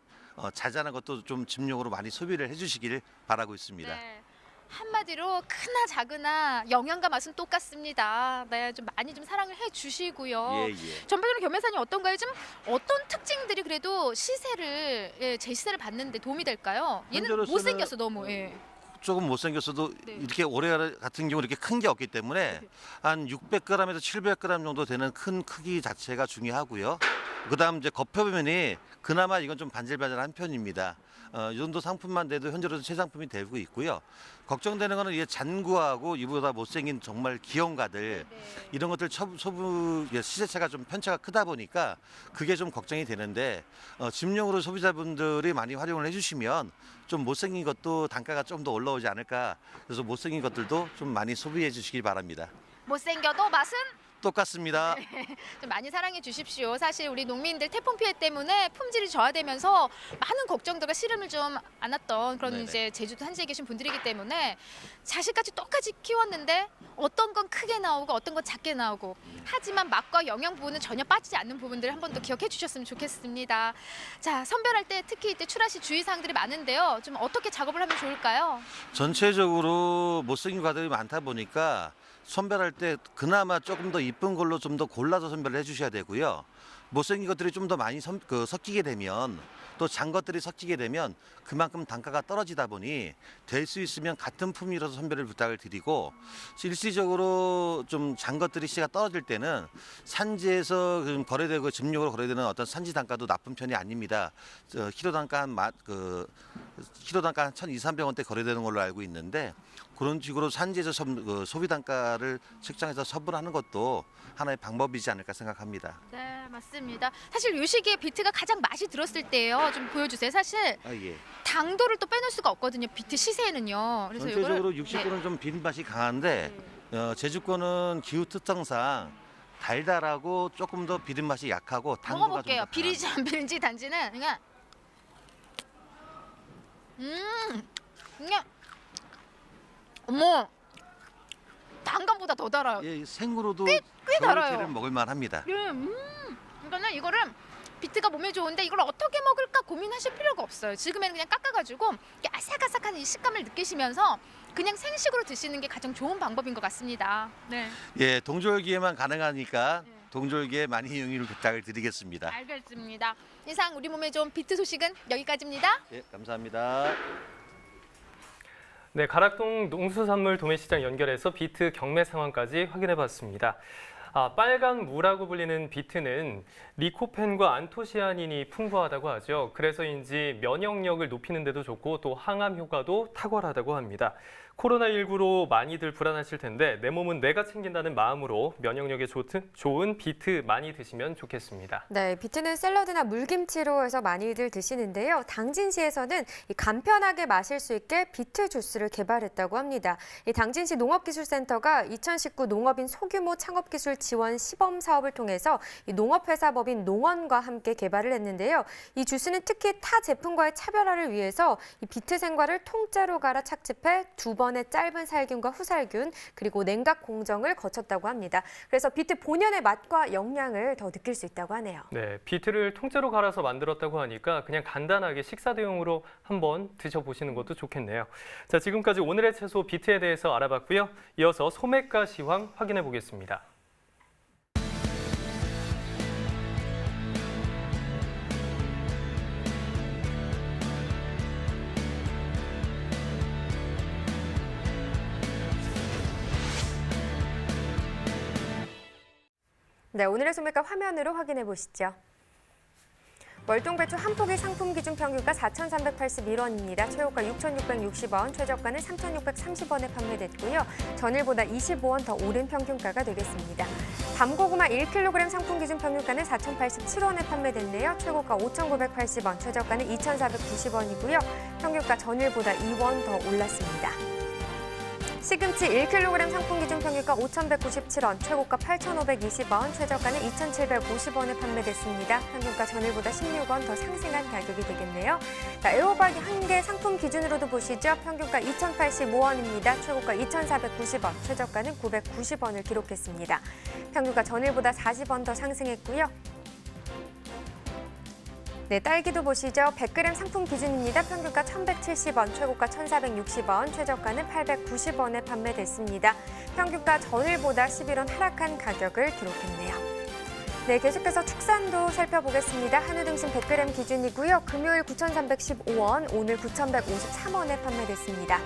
자잘한 것도 좀 집용으로 많이 소비를 해주시길 바라고 있습니다. 네. 한마디로 크나 작으나 영양과 맛은 똑같습니다. 네, 좀 많이 좀 사랑을 해주시고요. 예, 예. 전반적으로 겸해사님 어떤가요? 좀 어떤 특징들이 그래도 제 시세를 받는데 도움이 될까요? 얘는 현재로서는 못생겼어 너무. 예. 조금 못생겼어도 네. 이렇게 올해 같은 경우 이렇게 큰 게 없기 때문에 한 600g에서 700g 정도 되는 큰 크기 자체가 중요하고요. 그다음 이제 겉표면이 그나마 이건 좀 반질반질한 편입니다. 이 정도 상품만 돼도 현재로서 최상품이 되고 있고요. 걱정되는 거는 이게 잔구하고 이보다 못생긴 정말 기형가들 이런 것들 시세차가 좀 편차가 크다 보니까 그게 좀 걱정이 되는데 집용으로 소비자분들이 많이 활용을 해주시면 좀 못생긴 것도 단가가 좀 더 올라오지 않을까. 그래서 못생긴 것들도 좀 많이 소비해 주시기 바랍니다. 못생겨도 맛은 똑같습니다. 좀 많이 사랑해 주십시오. 사실 우리 농민들 태풍 피해 때문에 품질이 저하되면서 많은 걱정들과 씨름을 좀 안았던 그런 네네. 이제 제주도 한지에 계신 분들이기 때문에 자식까지 똑같이 키웠는데 어떤 건 크게 나오고 어떤 건 작게 나오고 하지만 맛과 영양 부분은 전혀 빠지지 않는 부분들 한 번 더 기억해 주셨으면 좋겠습니다. 자, 선별할 때 특히 이때 출하 시 주의사항들이 많은데요. 좀 어떻게 작업을 하면 좋을까요? 전체적으로 못생긴 과들이 많다 보니까 선별할 때 그나마 조금 더 이쁜 걸로 좀 더 골라서 선별을 해주셔야 되고요. 못생긴 것들이 좀 더 많이 섞이게 되면 또 잔 것들이 섞이게 되면 그만큼 단가가 떨어지다 보니 될 수 있으면 같은 품위로서 선별을 부탁을 드리고 일시적으로 좀 잔 것들이 시세가 떨어질 때는 산지에서 거래되고 집용으로 거래되는 어떤 산지 단가도 나쁜 편이 아닙니다. 키로 단가 키로 단가 한 1,200~300원대 거래되는 걸로 알고 있는데 그런 식으로 산지에서 소비 단가를 책정해서 처분하는 것도 하나의 방법이지 않을까 생각합니다. 네, 맞습니다. 사실 이 시기에 비트가 가장 맛이 들었을 때예요. 좀 보여주세요. 사실 예. 당도를 또 빼놓을 수가 없거든요. 비트 시세는요. 그래서 전체적으로 이거를- 60권은 좀 비린 맛이 강한데 제주권은 기후 특성상 달달하고 조금 더 비린 맛이 약하고 당도가 먹어볼게요. 좀 비리지 안 비린지 단지는 그냥 그냥 어머, 단감보다 더 달아요. 예, 생으로도 꽤 달아요. 겨울철에는 먹을 만합니다. 그러니까 이거를 비트가 몸에 좋은데 이걸 어떻게 먹을까 고민하실 필요가 없어요. 지금에는 그냥 깎아가지고 이렇게 아삭아삭한 이 식감을 느끼시면서 그냥 생식으로 드시는 게 가장 좋은 방법인 것 같습니다. 네. 예, 동절기에만 가능하니까 동절기에 많이 이용을 부탁을 드리겠습니다. 알겠습니다. 이상 우리 몸에 좋은 비트 소식은 여기까지입니다. 예, 감사합니다. 네, 가락동 농수산물 도매시장 연결해서 비트 경매 상황까지 확인해봤습니다. 빨간 무라고 불리는 비트는 리코펜과 안토시아닌이 풍부하다고 하죠. 그래서인지 면역력을 높이는 데도 좋고 또 항암 효과도 탁월하다고 합니다. 코로나19로 많이들 불안하실 텐데 내 몸은 내가 챙긴다는 마음으로 면역력에 좋은 비트 많이 드시면 좋겠습니다. 네, 비트는 샐러드나 물김치로 해서 많이들 드시는데요. 당진시에서는 간편하게 마실 수 있게 비트 주스를 개발했다고 합니다. 이 당진시 농업기술센터가 2019 농업인 소규모 창업기술 지원 시범 사업을 통해서 이 농업회사법인 농원과 함께 개발을 했는데요. 이 주스는 특히 타 제품과의 차별화를 위해서 이 비트 생과를 통째로 갈아 착즙해 2번의 짧은 살균과 후살균 그리고 냉각 공정을 거쳤다고 합니다. 그래서 비트 본연의 맛과 영양을 더 느낄 수 있다고 하네요. 네, 비트를 통째로 갈아서 만들었다고 하니까 그냥 간단하게 식사 대용으로 한번 드셔보시는 것도 좋겠네요. 자, 지금까지 오늘의 채소 비트에 대해서 알아봤고요. 이어서 소매가 시황 확인해 보겠습니다. 네, 오늘의 소매가 화면으로 확인해 보시죠. 월동배추 한 포기 상품 기준 평균가 4,381원입니다. 최고가 6,660원, 최저가는 3,630원에 판매됐고요. 전일보다 25원 더 오른 평균가가 되겠습니다. 밤고구마 1kg 상품 기준 평균가는 4,087원에 판매됐네요. 최고가 5,980원, 최저가는 2,490원이고요. 평균가 전일보다 2원 더 올랐습니다. 시금치 1kg 상품 기준 평균가 5,197원, 최고가 8,520원, 최저가는 2,750원에 판매됐습니다. 평균가 전일보다 16원 더 상승한 가격이 되겠네요. 자, 애호박이 한 개 상품 기준으로도 보시죠. 평균가 2,085원입니다. 최고가 2,490원, 최저가는 990원을 기록했습니다. 평균가 전일보다 40원 더 상승했고요. 네, 딸기도 보시죠. 100g 상품 기준입니다. 평균가 1,170원, 최고가 1,460원, 최저가는 890원에 판매됐습니다. 평균가 전일보다 11원 하락한 가격을 기록했네요. 네, 계속해서 축산도 살펴보겠습니다. 한우 등심 100g 기준이고요. 금요일 9,315원, 오늘 9,153원에 판매됐습니다.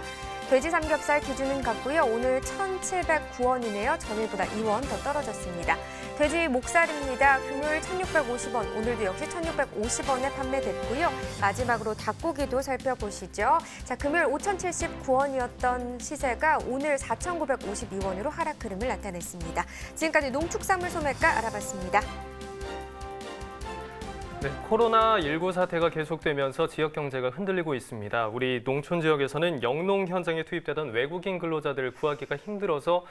돼지 삼겹살 기준은 같고요. 오늘 1,709원이네요. 전일보다 2원 더 떨어졌습니다. 돼지 목살입니다. 금요일 1,650원, 오늘도 역시 1,650원에 판매됐고요. 마지막으로 닭고기도 살펴보시죠. 자, 금요일 5,079원이었던 시세가 오늘 4,952원으로 하락 흐름을 나타냈습니다. 지금까지 농축산물 소매가 알아봤습니다. 네, 코로나19 사태가 계속되면서 지역 경제가 흔들리고 있습니다. 우리 농촌 지역에서는 영농 현장에 투입되던 외국인 근로자들을 구하기가 힘들어서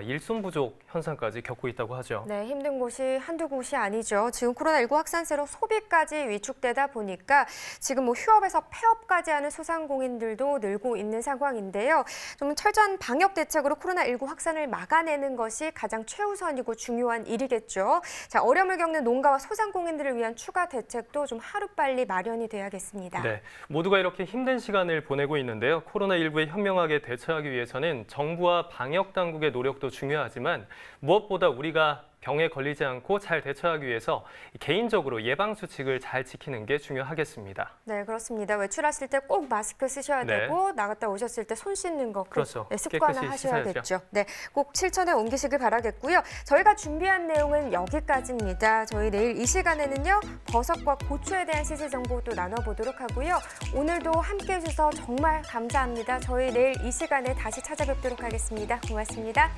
일손 부족 현상까지 겪고 있다고 하죠. 네, 힘든 곳이 한두 곳이 아니죠. 지금 코로나19 확산세로 소비까지 위축되다 보니까 지금 휴업에서 폐업까지 하는 소상공인들도 늘고 있는 상황인데요. 좀 철저한 방역 대책으로 코로나19 확산을 막아내는 것이 가장 최우선이고 중요한 일이겠죠. 자, 어려움을 겪는 농가와 소상공인들을 위한 추가 대책도 좀 하루빨리 마련이 돼야겠습니다. 네, 모두가 이렇게 힘든 시간을 보내고 있는데요. 코로나19에 현명하게 대처하기 위해서는 정부와 방역 당국의 노력도 중요하지만 무엇보다 우리가 병에 걸리지 않고 잘 대처하기 위해서 개인적으로 예방 수칙을 잘 지키는 게 중요하겠습니다. 네, 그렇습니다. 외출하실 때 꼭 마스크 쓰셔야 되고 나갔다 오셨을 때 손 씻는 거 꼭 그렇죠. 습관화하셔야겠죠. 네, 꼭 실천에 옮기시길 바라겠고요. 저희가 준비한 내용은 여기까지입니다. 저희 내일 이 시간에는요, 버섯과 고추에 대한 시세 정보 또 나눠보도록 하고요. 오늘도 함께해 주셔서 정말 감사합니다. 저희 내일 이 시간에 다시 찾아뵙도록 하겠습니다. 고맙습니다.